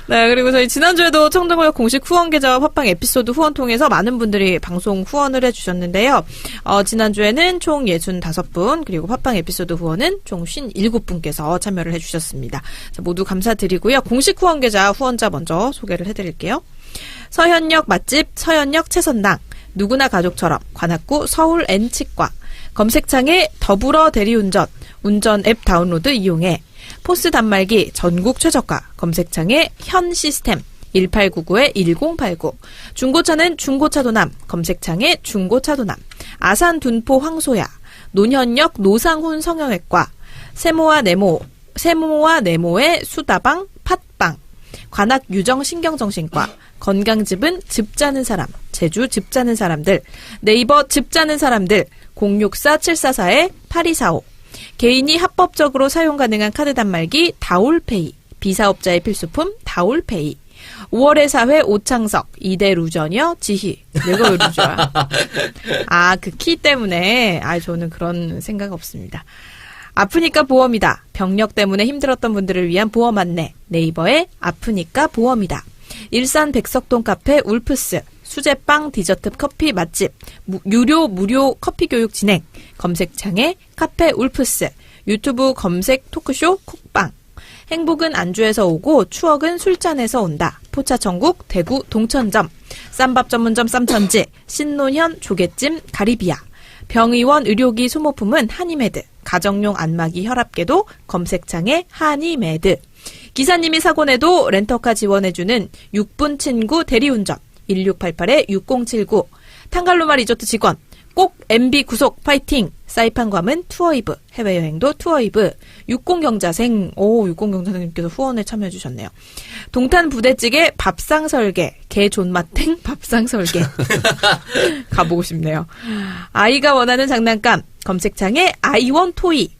네, 그리고 저희 지난주에도 청정구역 공식 후원 계좌와 팟빵 에피소드 후원 통해서 많은 분들이 방송 후원을 해주셨는데요. 지난주에는 총 65분, 그리고 팟빵 에피소드 후원은 총 57분께서 참여를 해주셨습니다. 자, 모두 감사드리고요. 공식 후원 계좌 후원자 먼저 소개를 해드릴게요. 서현역 맛집 서현역 채선당, 누구나 가족처럼 관악구 서울 N치과, 검색창에 더불어 대리운전, 운전 앱 다운로드 이용해, 포스 단말기 전국 최저가, 검색창에 현 시스템 1899-1089, 중고차는 중고차도남, 검색창에 중고차도남, 아산 둔포 황소야, 논현역 노상훈 성형외과, 세모와 네모의 수다방 팥빵, 관악 유정 신경정신과, 건강즙은 즙 짜는 사람, 제주 즙 짜는 사람들, 네이버 즙 짜는 사람들, 064-744-8245, 개인이 합법적으로 사용 가능한 카드 단말기 다올페이, 비사업자의 필수품 다올페이, 5월의 사회 오창석, 이대 루저녀 지희. 내가 왜 루저야? 그 키 때문에. 저는 그런 생각 없습니다. 아프니까 보험이다. 병력 때문에 힘들었던 분들을 위한 보험 안내. 네이버에 아프니까 보험이다. 일산 백석동 카페 울프스, 수제빵 디저트 커피 맛집, 무료 커피 교육 진행, 검색창에 카페 울프스, 유튜브 검색 토크쇼 콕빵, 행복은 안주에서 오고 추억은 술잔에서 온다, 포차천국 대구 동천점, 쌈밥 전문점 쌈천지, 신논현 조개찜 가리비아, 병의원 의료기 소모품은 한이메드, 가정용 안마기 혈압계도 검색창에 한이메드, 기사님이 사고 내도 렌터카 지원해주는 6분 친구 대리운전 1688-6079, 탕갈로마 리조트 직원 꼭 MB 구속 파이팅, 사이판 괌은 투어이브, 해외여행도 투어이브, 60경자생님께서 후원에 참여해주셨네요. 동탄 부대찌개 밥상설계, 개 존맛탱 밥상설계. 가보고 싶네요. 아이가 원하는 장난감, 검색창에 아이원토이,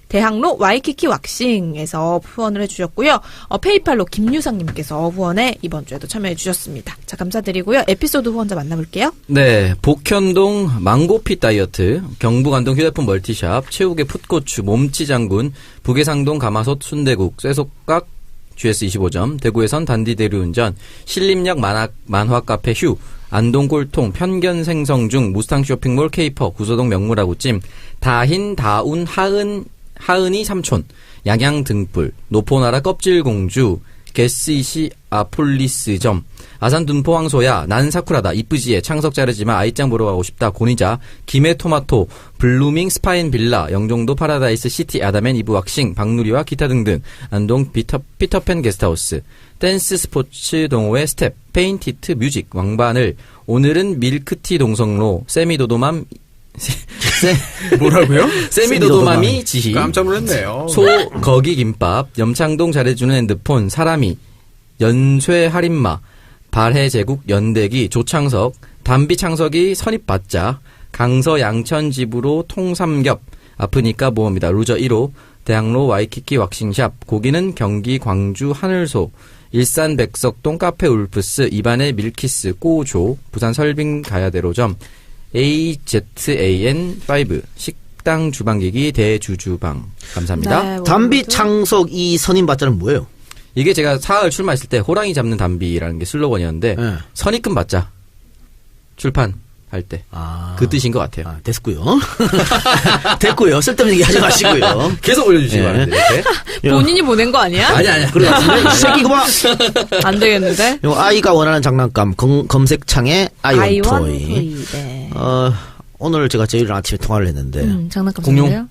대학로 와이키키 왁싱에서 후원을 해주셨고요. 페이팔로 김유상님께서 후원에 이번 주에도 참여해주셨습니다. 자, 감사드리고요. 에피소드 후원자 만나볼게요. 네, 복현동 망고핏 다이어트, 경북안동 휴대폰 멀티샵, 최욱의 풋고추, 몸치장군, 북해상동 가마솥 순대국, 쇠속각 GS25점, 대구에선 단디 대리운전, 신림역 만화카페 휴, 안동 꼴통, 편견 생성중, 무스탕 쇼핑몰 케이퍼, 구소동 명물아구찜, 다힌, 다운, 하은이 삼촌, 양양 등불, 노포나라 껍질공주, 게스이시 아폴리스점, 아산 둔포 황소야, 난 사쿠라다, 이쁘지에, 창석 자르지마, 아이짱 보러 가고 싶다, 고니자, 김해 토마토, 블루밍 스파인 빌라, 영종도 파라다이스 시티, 아다맨 이브 왁싱, 박누리와 기타 등등, 안동 피터팬 게스트하우스, 댄스 스포츠 동호회 스텝, 페인티트 뮤직, 왕바늘, 오늘은 밀크티 동성로, 세미도도맘, 뭐라고요? 세미도도맘이 지희, 깜짝 놀랐네요. 소거기 김밥, 염창동 잘해주는 핸드폰, 사람이, 연쇠 할인마, 발해 제국 연대기, 조창석, 담비 창석이 선입받자, 강서 양천 집으로 통삼겹, 아프니까 보험이다, 루저 1호, 대학로 와이키키 왁싱샵, 고기는 경기 광주 하늘소, 일산 백석동 카페 울프스, 입안의 밀키스 꼬조, 부산 설빙 가야대로점, AZAN5, 식당 주방기기 대주주방. 감사합니다. 네, 담비 창석 이 선임받자는 뭐예요? 이게 제가 사흘 출마했을 때 호랑이 잡는 담비라는 게 슬로건이었는데 네. 선입금 받자. 출판할 때. 그 뜻인 것 같아요. 됐고요. 됐고요. 쓸데없는 얘기 하지 마시고요. 계속 올려주시기 바랍니다. 본인이 보낸 거 아니야? 아니야. 그래 같은데? 이 새끼 그만! 안 되겠는데? 아이가 원하는 장난감, 검색창에 아이원토이. 네. 오늘 제가 제일 아침에 통화를 했는데. 장난감 공룡? 샀나요?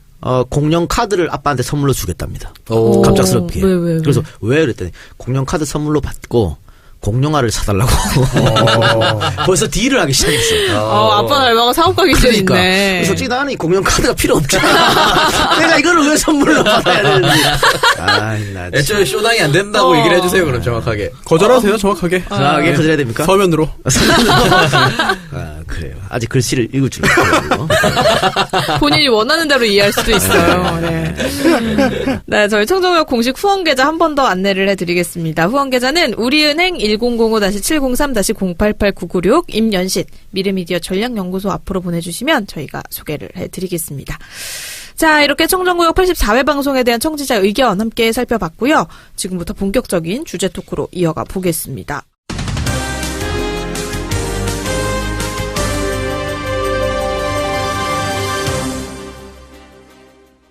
공룡 카드를 아빠한테 선물로 주겠답니다. 오. 갑작스럽게. 왜? 그래서 왜 그랬더니 공룡 카드 선물로 받고 공룡화를 사달라고. 벌써 딜을 하기 시작했어. 아빠 닮아가 사업가 기질이 있네. 솔직히 나는 이 공룡 카드가 필요 없잖아. 내가 이거를 왜 선물로 받아야 되는지. 나 애초에 쇼당이 안 된다고 얘기를 해주세요, 그럼 정확하게. 거절하세요, 정확하게. 정확하게 거절해야 됩니까? 서면으로. 그래요. 아직 글씨를 읽을 줄 모르고. 본인이 원하는 대로 이해할 수도 있어요. 네. 네, 저희 청정역 공식 후원 계좌 한 번 더 안내를 해드리겠습니다. 후원 계좌는 우리은행 1005-703-088996 임연신 미르미디어 전략연구소 앞으로 보내주시면 저희가 소개를 해드리겠습니다. 자, 이렇게 청정구역 84회 방송에 대한 청취자 의견 함께 살펴봤고요. 지금부터 본격적인 주제 토크로 이어가 보겠습니다.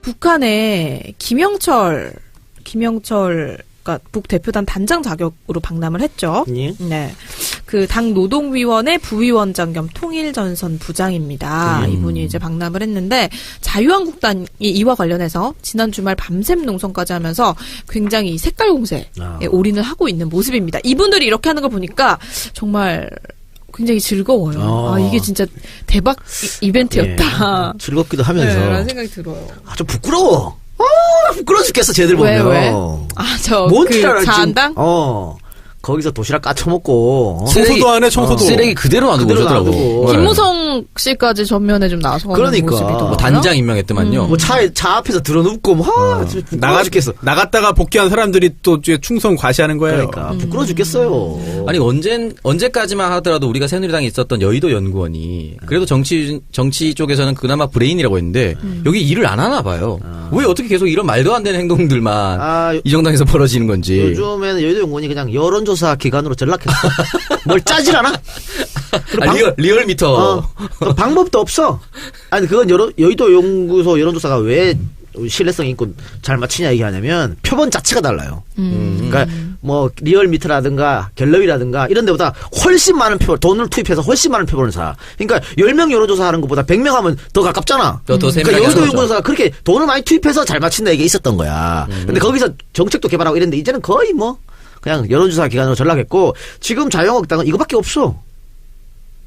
북한에 김영철 그러니까 북대표단 단장 자격으로 박람을 했죠. 예? 네. 그 당 노동위원회 부위원장 겸 통일전선 부장입니다. 이분이 이제 박람을 했는데 자유한국당이 이와 관련해서 지난 주말 밤샘 농성까지 하면서 굉장히 색깔 공세에 올인을 하고 있는 모습입니다. 이분들이 이렇게 하는 걸 보니까 정말 굉장히 즐거워요. 이게 진짜 대박 이벤트였다. 예. 즐겁기도 하면서. 네, 라는 생각이 들어요. 좀 부끄러워. 부끄러워 죽겠어, 쟤들 보면. 왜? 그 자한당? 거기서 도시락 까쳐먹고. 청소도 안 해, 청소도. 쓰레기 그대로 놔두고 오셨더라고. 김무성 씨까지 전면에 좀 나서서 그러니까. 모습이 뭐 단장 임명했더만요. 뭐 차 앞에서 들어눕고, 부끄러워 죽겠어. 나갔다가 복귀한 사람들이 또 충성 과시하는 거예요. 그러니까. 부끄러워 죽겠어요. 아니 언제까지만 하더라도 우리가 새누리당에 있었던 여의도 연구원이 그래도 정치 쪽에서는 그나마 브레인이라고 했는데 여기 일을 안 하나 봐요. 왜 어떻게 계속 이런 말도 안 되는 행동들만 이 정당에서 벌어지는 건지. 요즘에는 여의도 연구원이 그냥 여론조사 기관으로 전락했어. 뭘 짜질 않아? 리얼미터. 방법도 없어. 아니 그건 여의도 연구소 여론조사가 왜 신뢰성 있고 잘 맞추냐 얘기하냐면 표본 자체가 달라요. 그러니까 뭐 리얼미터라든가 갤럽이라든가 이런 데보다 훨씬 많은 돈을 투입해서 훨씬 많은 표본을 사. 그러니까 10명 여론조사 하는 것보다 100명 하면 더 가깝잖아. 그러니까 여의도 연구소가 그렇게 돈을 많이 투입해서 잘 맞춘다 이게 있었던 거야. 근데 거기서 정책도 개발하고 이랬는데 이제는 거의 뭐 그냥 여론조사 기관으로 전락했고 지금 자유한국당은 이거밖에 없어.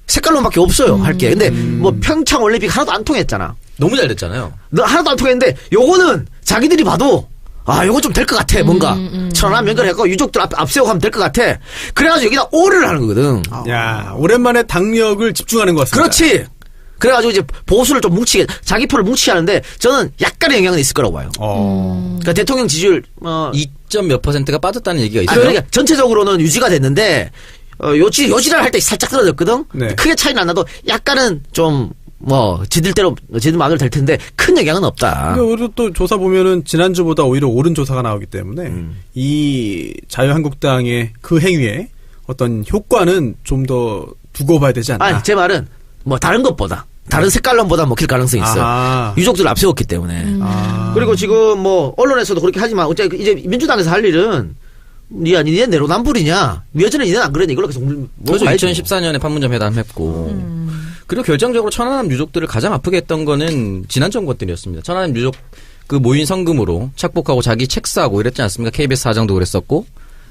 색깔론밖에 없어요. 할 게. 근데 뭐 평창 올림픽 하나도 안 통했잖아. 너무 잘 됐잖아요. 하나도 안 통했는데 요거는 자기들이 봐도 요거 좀 될 것 같아. 뭔가 천안 연결해서 유족들 앞세우고 하면 될 것 같아. 그래가지고 여기다 오를 하는 거거든. 야, 오랜만에 당력을 집중하는 것 같습니다. 그렇지. 그래가지고 이제 보수를 좀 뭉치게 자기 표를 뭉치게 하는데 저는 약간의 영향은 있을 거라고 봐요. 그러니까 대통령 지지율 2점 몇 %가 빠졌다는 얘기가 있어요. 그러니까 전체적으로는 유지가 됐는데 요지랄 할 때 살짝 떨어졌거든. 네. 크게 차이는 안 나도 약간은 좀 지들 마음대로 될 텐데 큰 영향은 없다. 근데 오히려 또 조사 보면은 지난주보다 오히려 옳은 조사가 나오기 때문에 이 자유한국당의 그 행위에 어떤 효과는 좀 더 두고 봐야 되지 않나. 아니 제 말은 다른 것보다 다른 색깔론보다 먹힐 가능성이 있어요. 유족들 앞세웠기 때문에. 그리고 지금 언론에서도 그렇게 하지만 어째 이제 민주당에서 할 일은 니네 내로남불이냐? 예전에 니네는 안 그랬니? 이걸로 계속 그래서 2014년에 판문점 회담했고 그리고 결정적으로 천안함 유족들을 가장 아프게 했던 거는 지난 정권들이었습니다. 천안함 유족 그 모인 성금으로 착복하고 자기 책 사고 이랬지 않습니까? KBS 사장도 그랬었고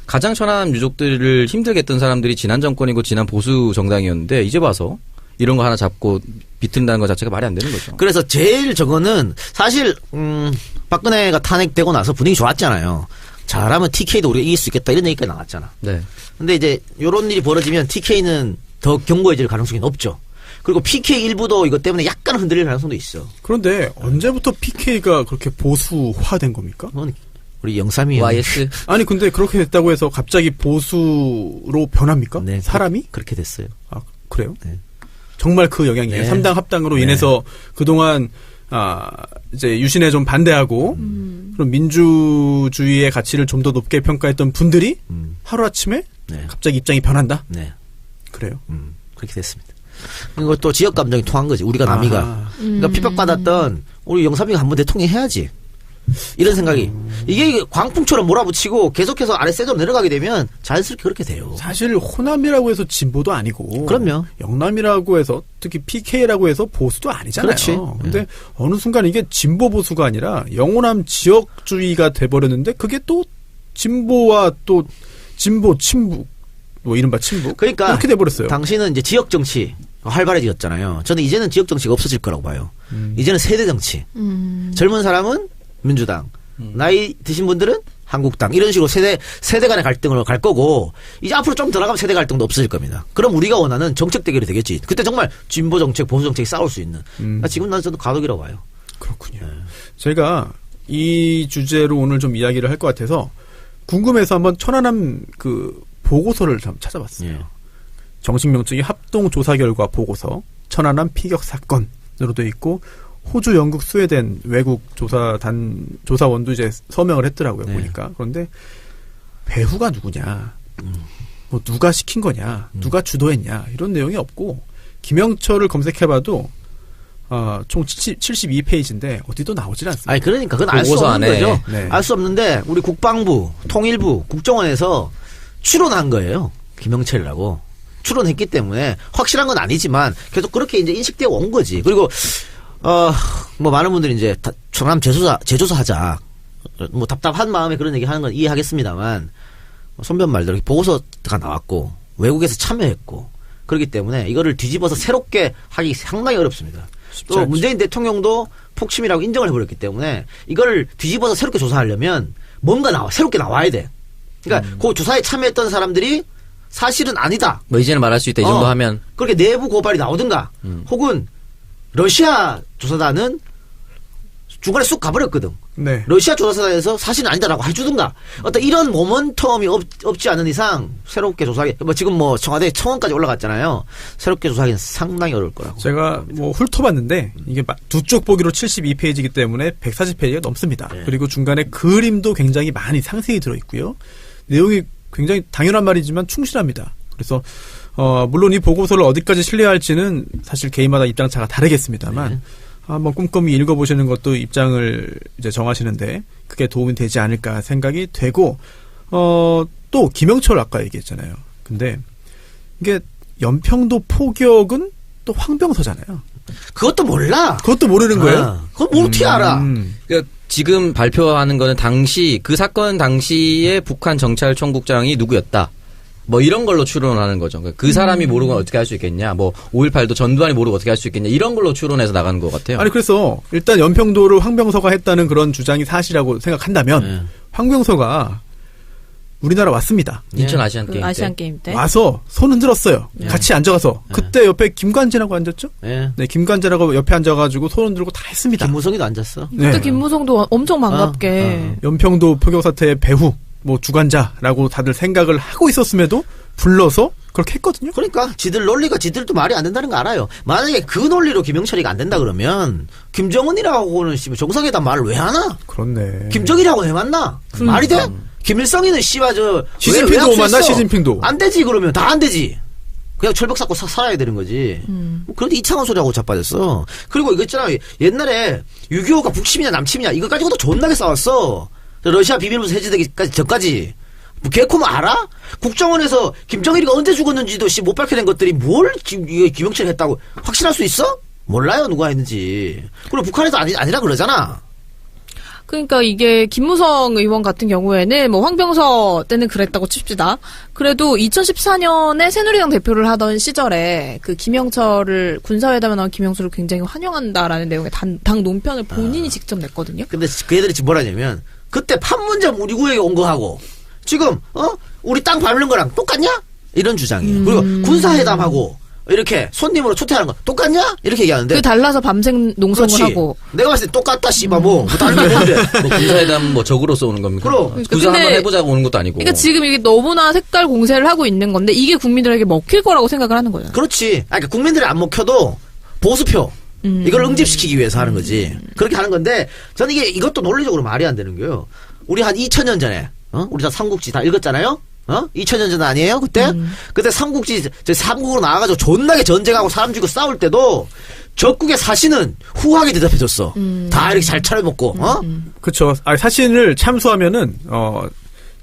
가장 천안함 유족들을 힘들게 했던 사람들이 지난 정권이고 지난 보수 정당이었는데 이제 봐서 이런 거 하나 잡고 비튼다는 것 자체가 말이 안 되는 거죠. 그래서 제일 저거는 사실 박근혜가 탄핵되고 나서 분위기 좋았잖아요. 잘하면 TK도 우리가 이길 수 있겠다 이런 얘기가 나왔잖아. 네. 근데 이제 요런 일이 벌어지면 TK는 더 견고해질 가능성이 높죠. 그리고 PK 일부도 이것 때문에 약간 흔들릴 가능성도 있어. 그런데 언제부터 PK가 그렇게 보수화된 겁니까? 우리 영삼이 YS. 아니 근데 그렇게 됐다고 해서 갑자기 보수로 변합니까? 네, 사람이? 그렇게 됐어요. 아 그래요? 네. 정말 그 영향이에요. 네. 3당 합당으로 인해서 그동안 이제 유신에 좀 반대하고 그럼 민주주의의 가치를 좀 더 높게 평가했던 분들이 하루아침에 갑자기 입장이 변한다? 네. 그래요? 그렇게 됐습니다. 그리고 또 지역 감정이 통한 거지. 우리가 남이가. 그러니까 핍박받았던 우리 영삼이가 한번 대통령 해야지. 이런 생각이. 이게 광풍처럼 몰아붙이고 계속해서 아래 세도로 내려가게 되면 자연스럽게 그렇게 돼요. 사실 호남이라고 해서 진보도 아니고. 그럼요. 영남이라고 해서 특히 PK라고 해서 보수도 아니잖아요. 그렇지. 근데 어느 순간 이게 진보 보수가 아니라 영호남 지역주의가 돼버렸는데 그게 또 진보와 또 진보 친북 이른바 친북. 그러니까 그렇게 돼버렸어요. 당신은 이제 지역 정치 활발해졌잖아요. 저는 이제는 지역 정치가 없어질 거라고 봐요. 이제는 세대 정치. 젊은 사람은 민주당, 나이 드신 분들은 한국당 이런 식으로 세대 간의 갈등으로 갈 거고 이제 앞으로 좀 더 나가면 세대 갈등도 없어질 겁니다. 그럼 우리가 원하는 정책 대결이 되겠지. 그때 정말 진보 정책, 보수 정책이 싸울 수 있는. 지금 난 저도 가독이라고 봐요. 그렇군요. 제가 이 주제로 오늘 좀 이야기를 할 것 같아서 궁금해서 한번 천안함 그 보고서를 좀 찾아봤어요. 예. 정식 명칭이 합동조사 결과 보고서 천안함 피격 사건으로 돼 있고 호주, 영국, 스웨덴 외국 조사원도 이제 서명을 했더라고요. 네. 보니까. 그런데 배후가 누구냐, 뭐 누가 시킨 거냐, 누가 주도했냐 이런 내용이 없고 김영철을 검색해봐도 총 72페이지인데 어디도 나오질 않습니다. 아니 그러니까 그건 알 수 보고서 없는 안에. 거죠. 네. 알 수 없는데 우리 국방부, 통일부, 국정원에서 추론한 거예요. 김영철이라고 추론했기 때문에 확실한 건 아니지만 계속 그렇게 이제 인식되어 온 거지. 그리고 뭐 많은 분들이 이제 청남 재조사하자. 뭐 답답한 마음에 그런 얘기 하는 건 이해하겠습니다만 손변 말대로 보고서가 나왔고 외국에서 참여했고 그렇기 때문에 이거를 뒤집어서 새롭게 하기 상당히 어렵습니다. 또 않죠. 문재인 대통령도 폭침이라고 인정을 해버렸기 때문에 이걸 뒤집어서 새롭게 조사하려면 뭔가 새롭게 나와야 돼. 그러니까 그 조사에 참여했던 사람들이 사실은 아니다. 뭐 이제는 말할 수 있다 이 정도 하면 그렇게 내부 고발이 나오든가 혹은 러시아 조사단은 중간에 쑥 가버렸거든. 네. 러시아 조사단에서 사실은 아니다라고 해주든가 어떤 이런 모멘텀이 없지 않은 이상 새롭게 조사하기 뭐 지금 뭐 청와대 청원까지 올라갔잖아요. 새롭게 조사하기는 상당히 어려울 거라고. 제가 뭐 훑어봤는데 이게 두 쪽 보기로 72페이지이기 때문에 140페이지가 넘습니다. 네. 그리고 중간에 그림도 굉장히 많이 상세히 들어있고요. 내용이 굉장히 당연한 말이지만 충실합니다. 그래서 물론 이 보고서를 어디까지 신뢰할지는 사실 개인마다 입장차가 다르겠습니다만 네. 한번 꼼꼼히 읽어보시는 것도 입장을 이제 정하시는데 그게 도움이 되지 않을까 생각이 되고 또 김영철 아까 얘기했잖아요. 근데 이게 연평도 포격은 또 황병서잖아요. 그것도 몰라. 그것도 모르는 거예요? 그건 뭐 어떻게 알아? 그러니까 지금 발표하는 거는 당시 그 사건 당시에 북한 정찰총국장이 누구였다. 뭐 이런 걸로 추론하는 거죠. 그 사람이 모르고 어떻게 할 수 있겠냐. 뭐 5.18도 전두환이 모르고 어떻게 할 수 있겠냐. 이런 걸로 추론해서 나가는 것 같아요. 아니 그래서 일단 연평도를 황병서가 했다는 그런 주장이 사실이라고 생각한다면 황병서가 우리나라 왔습니다. 인천 아시안 게임 때. 아시안 게임 때. 와서 손 흔들었어요. 같이 앉아가서. 그때 옆에 김관재라고 앉았죠? 예. 네, 김관재라고 옆에 앉아가지고 손 흔들고 다 했습니다. 김무성이도 앉았어. 네. 그때 김무성도 엄청 반갑게. 연평도 포격 사태의 배후, 뭐 주관자라고 다들 생각을 하고 있었음에도 불러서 그렇게 했거든요. 그러니까 지들 논리가 지들도 말이 안 된다는 거 알아요. 만약에 그 논리로 김영철이가 안 된다 그러면 김정은이라고는 정상회담 말을 왜 하나? 그렇네. 김정일하고는 왜 만나? 말이 돼? 김일성이는 씨발 시진핑도 못 만나, 시진핑도. 안 되지 그러면 다 안 되지. 그냥 철벽 쌓고 살아야 되는 거지. 뭐 그런데 이창원 소리하고 자빠졌어. 그리고 이거 있잖아. 옛날에 6.25가 북침이냐 남침이냐 이거 가지고도 존나게 싸웠어. 러시아 비밀문서 해제되기까지 전까지. 뭐 개코는 알아? 국정원에서 김정일이가 언제 죽었는지도 못 밝혀낸 것들이 뭘 김영철이 했다고 확신할 수 있어? 몰라요 누가 했는지. 그리고 북한에서 아니라 그러잖아. 그러니까 이게 김무성 의원 같은 경우에는 뭐 황병서 때는 그랬다고 칩시다. 그래도 2014년에 새누리당 대표를 하던 시절에 그 김영철을 군사회담에 나온 김영철을 굉장히 환영한다라는 내용의 당 논편을 본인이 직접 냈거든요. 근데 그 애들이 지금 뭐라냐면 그때 판문점 우리 구역에 온 거하고 지금 우리 땅 밟는 거랑 똑같냐? 이런 주장이에요. 그리고 군사회담하고 이렇게 손님으로 초대하는 거 똑같냐? 이렇게 얘기하는데 그 달라서 밤샘 농성을 그렇지. 하고. 내가 봤을 때 똑같다 씨발 뭐 다른 게 뭔데? 뭐 군사회담 뭐 적으로서 오는 겁니까? 그럼. 군사 근데 한번 해보자고 오는 것도 아니고. 그러니까 지금 이게 너무나 색깔 공세를 하고 있는 건데 이게 국민들에게 먹힐 거라고 생각을 하는 거잖아요. 그렇지. 그러니까 국민들이 안 먹혀도 보수표 이걸 응집시키기 위해서 하는 거지. 그렇게 하는 건데 저는 이것도 논리적으로 말이 안 되는 거예요. 우리 한 2000년 전에 우리 다 삼국지 다 읽었잖아요. 2000년 전 아니에요? 그때? 그때 삼국지 삼국으로 나와가지고 존나게 전쟁하고 사람 죽이고 싸울 때도 적국의 사신은 후하게 대답해줬어. 다 이렇게 잘 차려먹고. 그렇죠. 사신을 참수하면은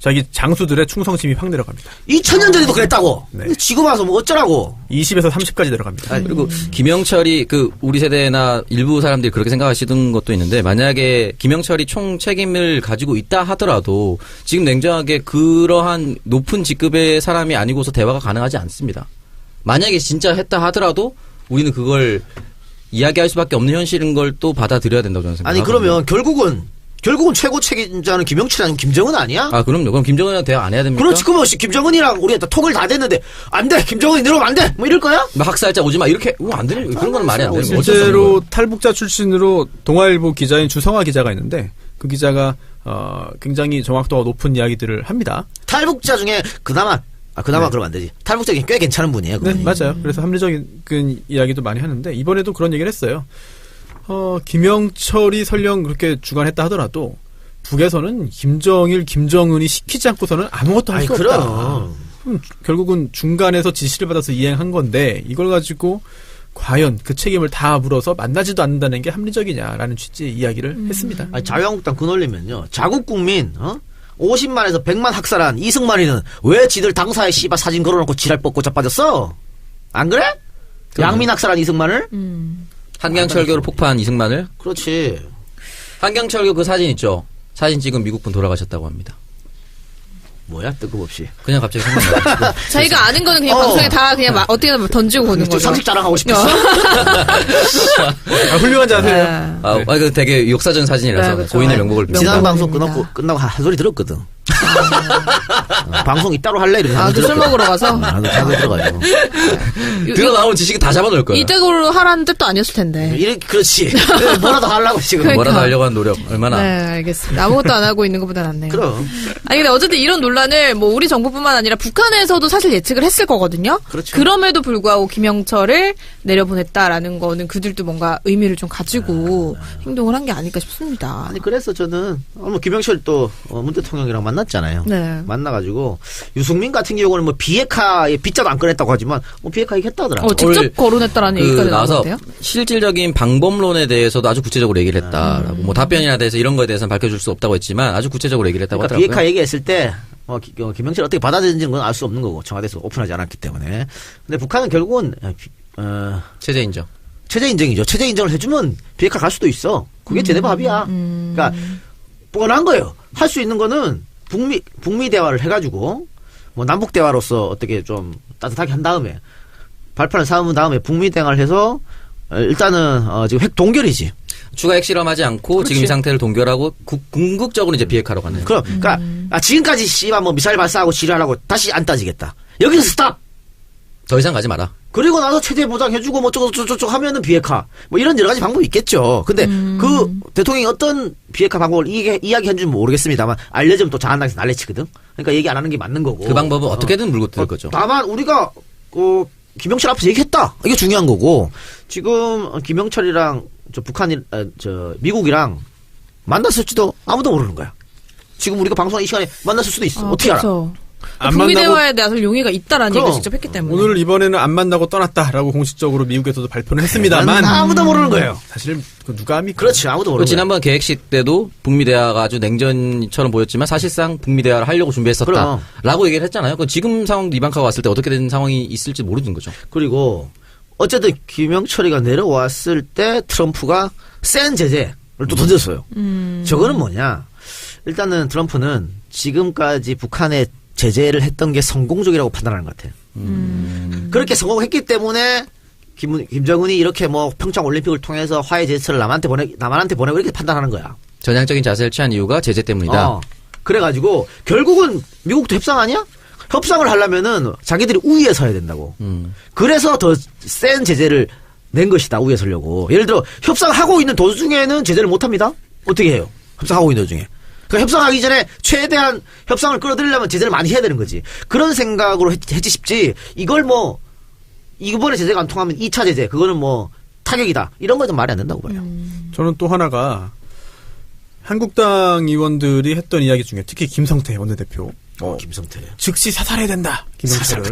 자기 장수들의 충성심이 확 내려갑니다. 2000년 전에도 그랬다고. 네. 근데 지금 와서 뭐 어쩌라고. 20에서 30까지 내려갑니다. 그리고 김영철이 우리 세대나 일부 사람들이 그렇게 생각하시는 것도 있는데 만약에 김영철이 총 책임을 가지고 있다 하더라도 지금 냉정하게 그러한 높은 직급의 사람이 아니고서 대화가 가능하지 않습니다. 만약에 진짜 했다 하더라도 우리는 그걸 이야기할 수밖에 없는 현실인 걸 또 받아들여야 된다고 저는 생각합니다. 아니 그러면 결국은 최고 책임자는 김영철이 아니면 김정은 아니야? 아 그럼요. 그럼 김정은이랑 대화 안 해야 됩니까? 그렇지. 그러면 김정은이랑 우리가 통일 다 됐는데 안 돼. 김정은이 내려오면 안 돼. 뭐 이럴 거야? 막 학살자 오지 마 이렇게 안 되는 그런 건 말이 안 되는 거죠. 실제로 탈북자 출신으로 동아일보 기자인 주성화 기자가 있는데 그 기자가 굉장히 정확도가 높은 이야기들을 합니다. 탈북자 중에 그나마 그러면 안 되지. 탈북자 중에 꽤 괜찮은 분이에요. 네, 그분이. 맞아요. 그래서 합리적인 이야기도 많이 하는데 이번에도 그런 얘기를 했어요. 김영철이 설령 그렇게 주관했다 하더라도 북에서는 김정일, 김정은이 시키지 않고서는 아무것도 할 수 없다. 결국은 중간에서 지시를 받아서 이행한 건데 이걸 가지고 과연 그 책임을 다 물어서 만나지도 않는다는 게 합리적이냐라는 취지의 이야기를 했습니다. 아니, 자유한국당 그 논리면요. 자국 국민 50만에서 100만 학살한 이승만이는 왜 지들 당사에 씨발 사진 걸어놓고 지랄 뻗고 자빠졌어? 안 그래? 양민 학살한 이승만을? 한강철교로 폭파한 이승만을? 그렇지. 한강철교 그 사진 있죠? 사진 찍은 미국분 돌아가셨다고 합니다. 뭐야 뜬금없이. 그냥 갑자기 생각나가지고. 자기가 아는 거는 그냥 방송에 다 그냥 어떻게든 던지고 보는 거죠. 상식 자랑하고 싶었어. 훌륭한 자세예요. 그 되게 역사적인 사진이라서 그렇죠. 고인의 명복을 빕니다. 지난 방송 끝나고 한 소리 들었거든. 방송 이따로 할래? 이러면서 술 먹으러 가서? 나도 들어가요. 들어나온 지식은 다 잡아놓을 거야. 이쪽으로 하라는 뜻도 아니었을 텐데. 이렇게 그렇지. 뭐라도 하려고 지금. 그러니까. 뭐라도 하려고 하는 노력 얼마나. 네, 알겠습니다. 아무것도 안 하고 있는 것보다 낫네요. 그럼. 아니, 근데 어쨌든 이런 논란을 뭐 우리 정부뿐만 아니라 북한에서도 사실 예측을 했을 거거든요. 그렇죠. 그럼에도 불구하고 김영철을 내려보냈다라는 거는 그들도 뭔가 의미를 좀 가지고 행동을 한 게 아닐까 싶습니다. 아니 그래서 저는 김영철 또 문 대통령이랑 만났잖아요. 네. 만나가지고 유승민 같은 경우는 뭐 비핵화에 빗자도 안 꺼냈다고 하지만 비핵화 얘기했다 하더라고. 직접 거론했다라는 얘기까지 나와서 나왔는데요. 실질적인 방법론에 대해서도 아주 구체적으로 얘기를 했다라고 뭐 답변이나 대해서 이런 거에 대해서는 밝혀줄 수 없다고 했지만 아주 구체적으로 얘기를 했다고 그러니까 하더라고요. 비핵화 얘기했을 때 김영철 어떻게 받아들이는지는 건 알 수 없는 거고 청와대에서 오픈하지 않았기 때문에. 근데 북한은 결국은 체제 인정. 체제 인정이죠. 체제 인정을 해주면 비핵화 갈 수도 있어. 그게 제네 밥이야. 그러니까 뻔한 거예요. 할 수 있는 거는 북미 대화를 해가지고 뭐 남북 대화로서 어떻게 좀 따뜻하게 한 다음에 발판을 삼은 다음에 북미 대화를 해서 일단은 지금 핵 동결이지. 추가 핵실험하지 않고 그렇지. 지금 이 상태를 동결하고 궁극적으로 이제 비핵화로 가는. 그러니까 지금까지 씨발 뭐 미사일 발사하고 지랄하고 다시 안 따지겠다. 여기서 스탑. 더 이상 가지 마라. 그리고 나서 체제 보장해주고 뭐 저쪽 하면은 비핵화. 뭐 이런 여러 가지 방법이 있겠죠. 근데 그 대통령이 어떤 비핵화 방법을 이야기한지는 모르겠습니다만 알려주면 또 자한당에서 난리치거든. 그러니까 얘기 안 하는 게 맞는 거고. 그 방법은 어떻게든 물고 뜯을 거죠. 다만 우리가 김영철 앞에서 얘기했다. 이게 중요한 거고. 지금 김영철이랑 미국이랑 만났을지도 아무도 모르는 거야. 지금 우리가 방송한 이 시간에 만났을 수도 있어. 어떻게 알아? 북미 대화에 나설 용의가 있다라는 얘기를 직접 했기 때문에. 오늘 이번에는 안 만나고 떠났다라고 공식적으로 미국에서도 발표를 했습니다만 아무도 모르는 거예요. 사실 누가 합니까? 그렇지. 아무도 모르는 거예요. 지난번 계획식 때도 북미 대화가 아주 냉전처럼 보였지만 사실상 북미 대화를 하려고 준비했었다라고 얘기를 했잖아요. 지금 상황도 이방카가 왔을 때 어떻게 된 상황이 있을지 모르는 거죠. 그리고 어쨌든 김영철이가 내려왔을 때 트럼프가 센 제재를 또 던졌어요. 저거는 뭐냐? 일단은 트럼프는 지금까지 북한에 제재를 했던 게 성공적이라고 판단하는 것 같아요. 그렇게 성공했기 때문에 김정은이 이렇게 뭐 평창 올림픽을 통해서 화해 제스처를 남한테 보내고 이렇게 판단하는 거야. 전향적인 자세를 취한 이유가 제재 때문이다. 그래가지고 결국은 미국도 협상 아니야? 협상을 하려면은 자기들이 우위에 서야 된다고. 그래서 더 센 제재를 낸 것이다. 우위에 서려고. 예를 들어 협상하고 있는 도중에는 제재를 못합니다. 어떻게 해요? 협상하고 있는 도중에. 그러니까 협상하기 전에 최대한 협상을 끌어들이려면 제재를 많이 해야 되는 거지. 그런 생각으로 했지 싶지. 이걸 뭐 이번에 제재가 안 통하면 2차 제재 그거는 뭐 타격이다. 이런 건 좀 말이 안 된다고 봐요. 저는 또 하나가 한국당 의원들이 했던 이야기 중에 특히 김성태 원내대표. 김성태. 즉시 사살해야 된다. 김성태를.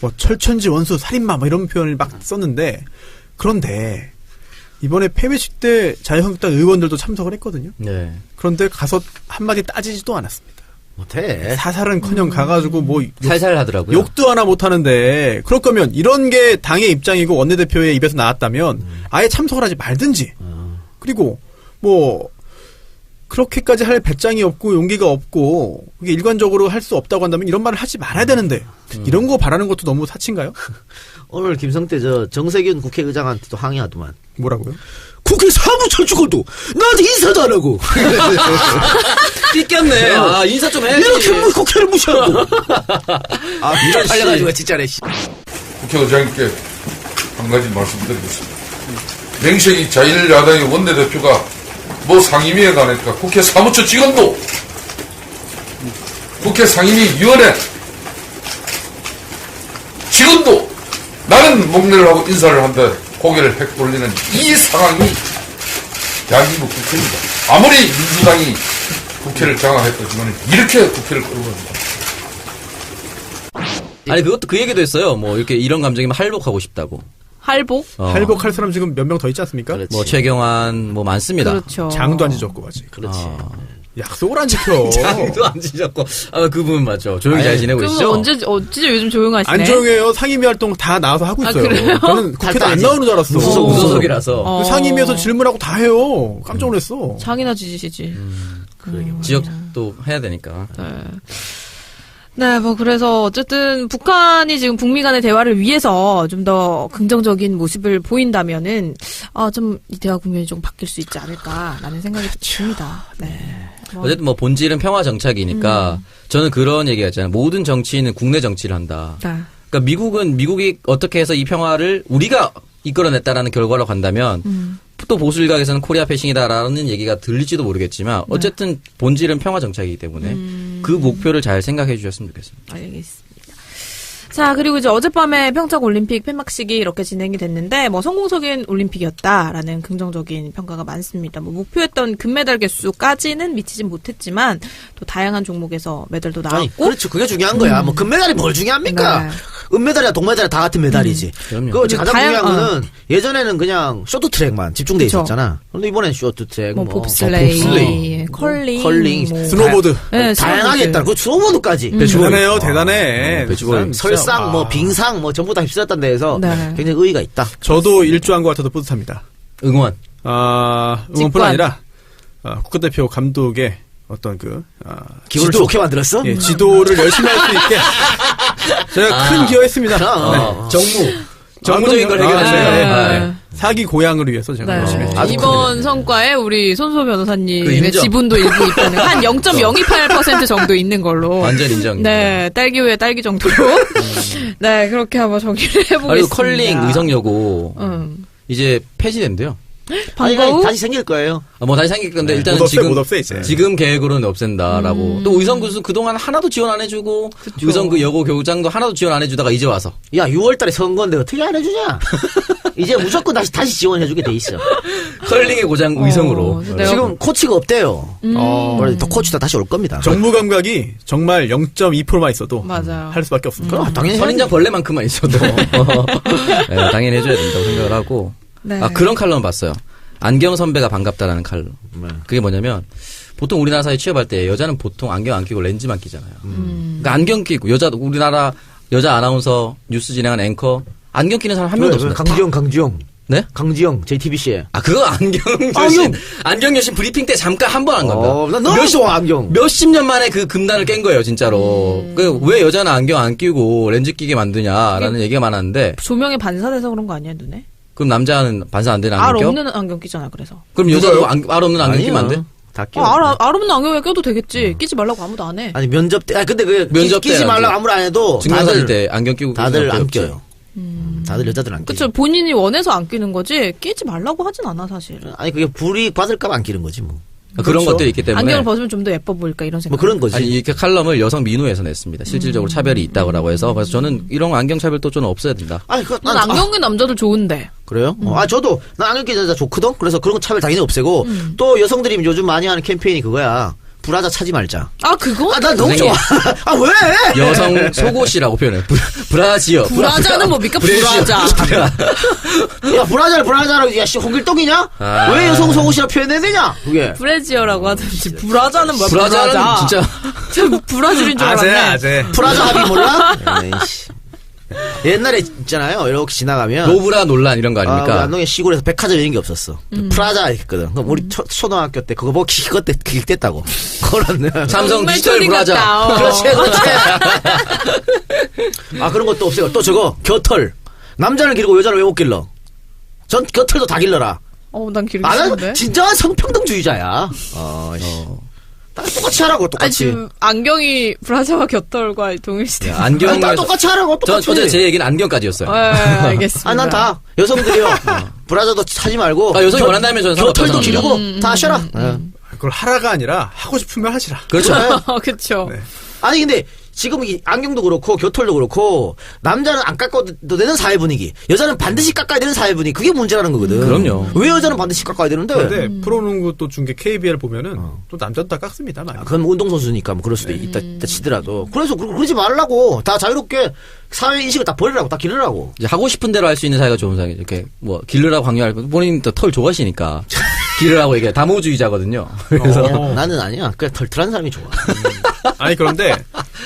뭐 철천지 원수 살인마 뭐 이런 표현을 막 썼는데 그런데 이번에 폐회식 때 자유한국당 의원들도 참석을 했거든요. 네. 그런데 가서 한마디 따지지도 않았습니다. 못해. 사살은커녕 가가지고 뭐 살살 하더라고요. 욕도 하나 못하는데 그럴 거면 이런 게 당의 입장이고 원내대표의 입에서 나왔다면 아예 참석을 하지 말든지. 그리고 뭐 그렇게까지 할 배짱이 없고 용기가 없고 그게 일관적으로 할 수 없다고 한다면 이런 말을 하지 말아야 되는데 이런 거 바라는 것도 너무 사치인가요? 오늘 김성태 정세균 국회의장한테도 항의하더만. 뭐라고요? 국회 사무처 죽어도 나한테 인사도 안 하고. 삐꼈네. 인사 좀 해야지. 이렇게 국회를 무시하고. 이런 팔려가지고 진짜네. 국회의장님께 한 가지 말씀드리겠습니다. 맹식이 자1야당의 원내대표가 뭐 상임위에 가니까 국회 사무처 직원도 국회 상임위원회 직원도 나는 목례를 하고 인사를 한다 고개를 획 돌리는 이 상황이 대한민국 국회입니다. 아무리 민주당이 국회를 장악했지만 이렇게 국회를 끌어갑니다. 아니 그것도 그 얘기도 했어요. 뭐 이렇게 이런 감정이면 할복하고 싶다고. 할복? 할복할 사람 지금 몇 명 더 있지 않습니까? 그렇지. 뭐 최경환 뭐 많습니다. 그렇죠. 장도 안 지졌고 아직. 그렇지. 약속을 안 지켜. 장도 안 지셨고. 그 부분 맞죠. 조용히 잘 지내고 그럼 있죠. 진짜 요즘 조용하시네. 안 조용해요. 상임위 활동 다 나와서 하고 있어요. 그래요? 저는 국회도 안 탈탈하지. 나오는 줄 알았어. 무소속이라서. 그 상임위에서 질문하고 다 해요. 깜짝 놀랐어. 장이나 지지시지. 지역도 해야 되니까. 네, 뭐 그래서 어쨌든 북한이 지금 북미 간의 대화를 위해서 좀 더 긍정적인 모습을 보인다면은 좀 이 대화 국면이 좀 바뀔 수 있지 않을까라는 생각이 듭니다. 네. 뭐, 어쨌든 뭐 본질은 평화 정착이니까 저는 그런 얘기가 있잖아요. 모든 정치인은 국내 정치를 한다. 네. 그러니까 미국이 어떻게 해서 이 평화를 우리가 이끌어냈다라는 결과로 간다면 또 보수 일각에서는 코리아 패싱이다라는 얘기가 들릴지도 모르겠지만 어쨌든 본질은 평화 정착이기 때문에 그 목표를 잘 생각해 주셨으면 좋겠습니다. 알겠습니다. 자, 그리고 이제 어젯밤에 평창 올림픽 폐막식이 이렇게 진행이 됐는데, 뭐, 성공적인 올림픽이었다라는 긍정적인 평가가 많습니다. 뭐, 목표했던 금메달 개수까지는 미치진 못했지만, 또 다양한 종목에서 메달도 나왔고. 아니, 그렇죠. 그게 중요한 거야. 뭐 금메달이 뭘 중요합니까? 네. 은메달이나 동메달이 다 같은 메달이지. 그럼요. 그 가장 중요한 다양- 거는 예전에는 그냥 쇼트트랙만 집중돼 그쵸. 있었잖아. 근데 이번엔 쇼트트랙, 뭐, 뭐 봅슬레이, 컬링, 뭐. 스노보드. 네, 다양하게 했다. 그 스노보드까지. 대단해요. 대단해. 배추볼. 설상, 뭐 빙상, 뭐 전부 다 휩쓸었다는 데에서 네. 굉장히 의의가 있다. 저도 일주한 것 같아도 뿌듯합니다. 응원. 응원뿐 직관. 아니라 국가대표 감독의 어떤 기분을 좋게 만들었어? 예, 지도를 열심히 할 수 있게 제가 큰 기여했습니다. 그럼. 정무적인 걸 해결하세요. 네. 네. 사기 고향을 위해서 제가 열심히 했죠. 아주 이번 성과에 우리 손수호 변호사님의 그 인정. 지분도 일부 있다는 한 0.028% 정도 있는 걸로. 완전 인정입니다. 네, 딸기우에 딸기 정도로. 네, 그렇게 한번 정리를 해보겠습니다. 그리고 컬링 의성여고 이제 폐지된대요. 아니, 방과후? 다시 생길 거예요. 뭐 다시 생길 건데 네, 일단은 못 없애, 지금 못 없애, 이제. 지금 계획으로는 없앤다라고. 또 의성구는 그동안 하나도 지원 안 해주고 의성 그 여고 교장도 하나도 지원 안 해주다가 이제 와서 야, 6월달에 선거인데 어떻게 안 해주냐? 이제 무조건 다시 지원해주게 돼 있어. 컬링의 고장 의성으로. 그래서 내가 지금 코치가 없대요. 원래 더 코치도 다시 올 겁니다. 정무 감각이 정말 0.2%만 있어도 맞아요. 할 수밖에 없습니다. 그럼 당연히 선인장 벌레만큼만 있어도 네, 당연히 해줘야 된다고 생각을 하고. 네. 그런 칼럼 봤어요. 안경 선배가 반갑다라는 칼럼. 그게 뭐냐면 보통 우리나라 사회 취업할 때 여자는 보통 안경 안 끼고 렌즈만 끼잖아요. 그러니까 안경 끼고 우리나라 여자 아나운서 뉴스 진행하는 앵커 안경 끼는 사람 한 명도 없습니다. 강지영. 네? 강지영, JTBC에. 그거 안경 여신 브리핑 때 잠깐 한 번 한 겁니다. 나 너무 좋아, 안경. 몇십 년 만에 그 금단을 깬 거예요, 진짜로. 왜 여자는 안경 안 끼고 렌즈 끼게 만드냐라는 얘기가 많았는데, 조명에 반사돼서 그런 거 아니야, 눈에? 그럼 남자는 반사 안 되는 알 안경 껴? 없는 안경 끼잖아, 그래서. 그럼 여자도 알 없는 안경 끼면 안 돼? 다 끼워. 알 없는 안경에 껴도 되겠지. 끼지 말라고 아무도 안 해. 아니, 면접 때, 근데 면접 끼지 때는 말라고 안 아무리 안 해도. 증명사진 때 안경 끼고 다들 안 없지. 껴요. 다들 여자들 안 끼죠. 그쵸, 본인이 원해서 안 끼는 거지, 끼지 말라고 하진 않아, 사실. 아니, 그게 불이익 받을까봐 안 끼는 거지, 뭐. 그런 것들이 있기 때문에. 안경을 벗으면 좀 더 예뻐 보일까, 이런 생각. 뭐 그런 거지. 아니, 이렇게 칼럼을 여성 민우에서 냈습니다. 실질적으로 차별이 있다고 해서. 그래서 저는 이런 안경 차별도 좀 없어야 된다. 아니, 난 안경 낀 남자들 좋은데. 그래요? 저도, 난 안경 끼는 여자 좋거든? 그래서 그런 거 차별 당연히 없애고, 또 여성들이 요즘 많이 하는 캠페인이 그거야. 브라자 차지 말자. 그거? 난 너무 좋아. 왜? 여성 속옷이라고 표현해. 브라지어. 브라자는 뭡니까? 브레지어. 브라자. 야, 브라자라고, 야, 홍길동이냐? 왜 여성 속옷이라 표현해야 되냐? 그게. 브레지어라고 하든지. 브라자는 뭐야? 브라자는 브라자. 진짜. 저 브라질인 줄 알았네. 아재. 프라자 합의 몰라? 에이씨. 옛날에 있잖아요. 이렇게 지나가면. 노브라 논란 이런 거 우리 아닙니까? 안동에 시골에서 백화점 이런 게 없었어. 프라자 했거든. 그럼 우리 초등학교 때 그거 보고 기획됐다고. 그런. 삼성 정말 디지털 초딩 브라자. 같다. 그렇지. 그런 것도 없애고. 또 저거, 겨털. 남자는 기르고 여자는 왜 못 길러? 전 겨털도 다 길러라. 난 기르기 나는 싫은데. 진짜 성평등주의자야. 다 똑같이 하라고, 아니, 똑같이. 지금 안경이 브라자와 겨털과 동일시대. 안경. 다 똑같이 하라고, 똑같이. 어제 제 얘기는 안경까지였어요. 알겠습니다. 난 다. 여성들이요. 브라자도 사지 말고. 여성이 원한다면 저는 겨털도 상관없다고 기르고, 다 하셔라. 그걸 하라가 아니라 하고 싶으면 하시라. 그렇죠. 그쵸. 네. 아니, 근데, 지금 이 안경도 그렇고 교털도 그렇고 남자는 안 깎아도 되는 사회 분위기, 여자는 반드시 깎아야 되는 사회 분위기, 그게 문제라는 거거든. 그럼요. 왜 여자는 반드시 깎아야 되는데? 그런데 프로농구 또 중계 KBL 보면은 또 남자도 다 깎습니다. 많이. 그건 운동선수니까 뭐 그럴 수도 있다 치더라도. 그래서 그러지 말라고. 다 자유롭게 사회 인식을 다 버리라고, 다 기르라고. 이제 하고 싶은 대로 할 수 있는 사회가 좋은 사회죠. 이렇게 뭐 길르라고 강요할 거 본인 또 털 좋아하시니까 길르라고 이게 다모주의자거든요. 그래서 나는 아니야. 그냥 털털한 사람이 좋아. 아니 그런데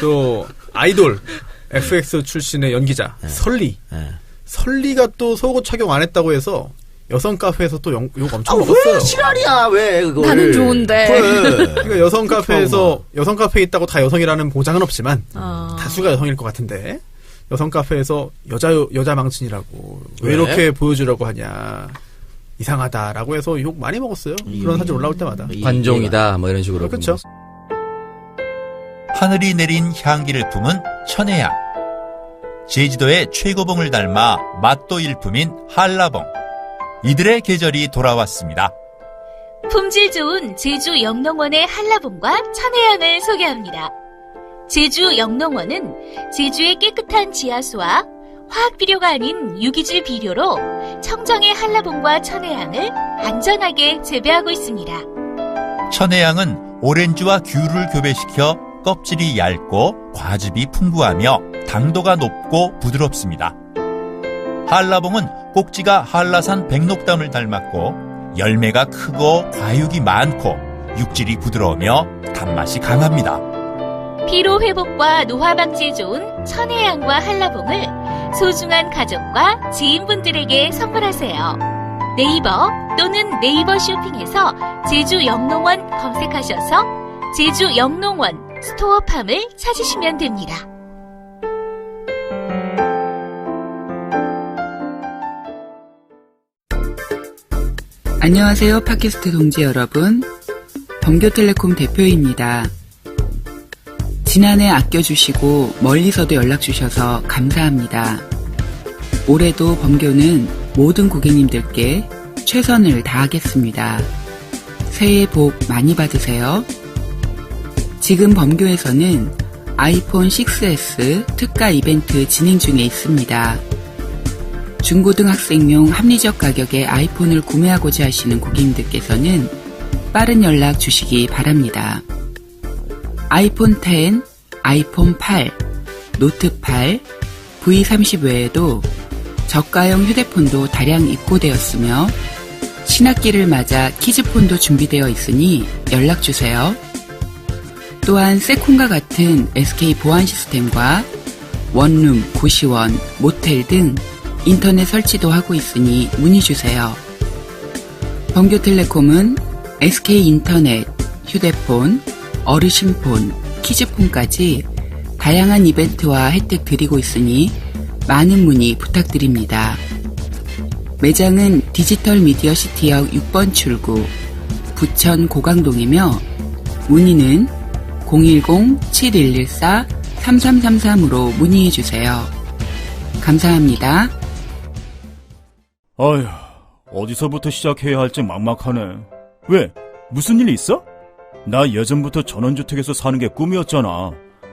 또 아이돌 FX 출신의 연기자 설리. 설리가 또 속옷 착용 안 했다고 해서 여성 카페에서 또 욕 엄청 먹었어요. 왜 지랄이야, 왜 그걸. 나는 좋은데. 그래. 그러니까 여성 카페에서 여성 카페에 있다고 다 여성이라는 보장은 없지만 다수가 여성일 것 같은데 여성 카페에서 여자 망친이라고 왜 이렇게 보여주려고 하냐, 이상하다라고 해서 욕 많이 먹었어요. 그런 사진 올라올 때마다. 관종이다 뭐 이런 식으로. 그렇죠. 하늘이 내린 향기를 품은 천혜향. 제주도의 최고봉을 닮아 맛도 일품인 한라봉. 이들의 계절이 돌아왔습니다. 품질 좋은 제주 영농원의 한라봉과 천혜향을 소개합니다. 제주 영농원은 제주의 깨끗한 지하수와 화학 비료가 아닌 유기질 비료로 청정의 한라봉과 천혜향을 안전하게 재배하고 있습니다. 천혜향은 오렌지와 귤을 교배시켜 껍질이 얇고 과즙이 풍부하며 당도가 높고 부드럽습니다. 한라봉은 꼭지가 한라산 백록담을 닮았고 열매가 크고 과육이 많고 육질이 부드러우며 단맛이 강합니다. 피로 회복과 노화 방지에 좋은 천혜향과 한라봉을 소중한 가족과 지인분들에게 선물하세요. 네이버 또는 네이버 쇼핑에서 제주 영농원 검색하셔서 제주 영농원 스토어팜을 찾으시면 됩니다. 안녕하세요, 팟캐스트 동지 여러분. 범교텔레콤 대표입니다. 지난해 아껴주시고 멀리서도 연락주셔서 감사합니다. 올해도 범교는 모든 고객님들께 최선을 다하겠습니다. 새해 복 많이 받으세요. 지금 범교에서는 아이폰 6S 특가 이벤트 진행 중에 있습니다. 중고등학생용 합리적 가격의 아이폰을 구매하고자 하시는 고객님들께서는 빠른 연락 주시기 바랍니다. 아이폰 10, 아이폰 8, 노트 8, V30 외에도 저가형 휴대폰도 다량 입고되었으며 신학기를 맞아 키즈폰도 준비되어 있으니 연락주세요. 또한 세콘과 같은 SK 보안 시스템과 원룸, 고시원, 모텔 등 인터넷 설치도 하고 있으니 문의주세요. 범교텔레콤은 SK인터넷, 휴대폰, 어르신폰, 키즈폰까지 다양한 이벤트와 혜택 드리고 있으니 많은 문의 부탁드립니다. 매장은 디지털 미디어 시티역 6번 출구, 부천 고강동이며 문의는 010-7114-3333으로 문의해주세요. 감사합니다. 아휴, 어디서부터 시작해야 할지 막막하네. 왜? 무슨 일 있어? 나 예전부터 전원주택에서 사는 게 꿈이었잖아.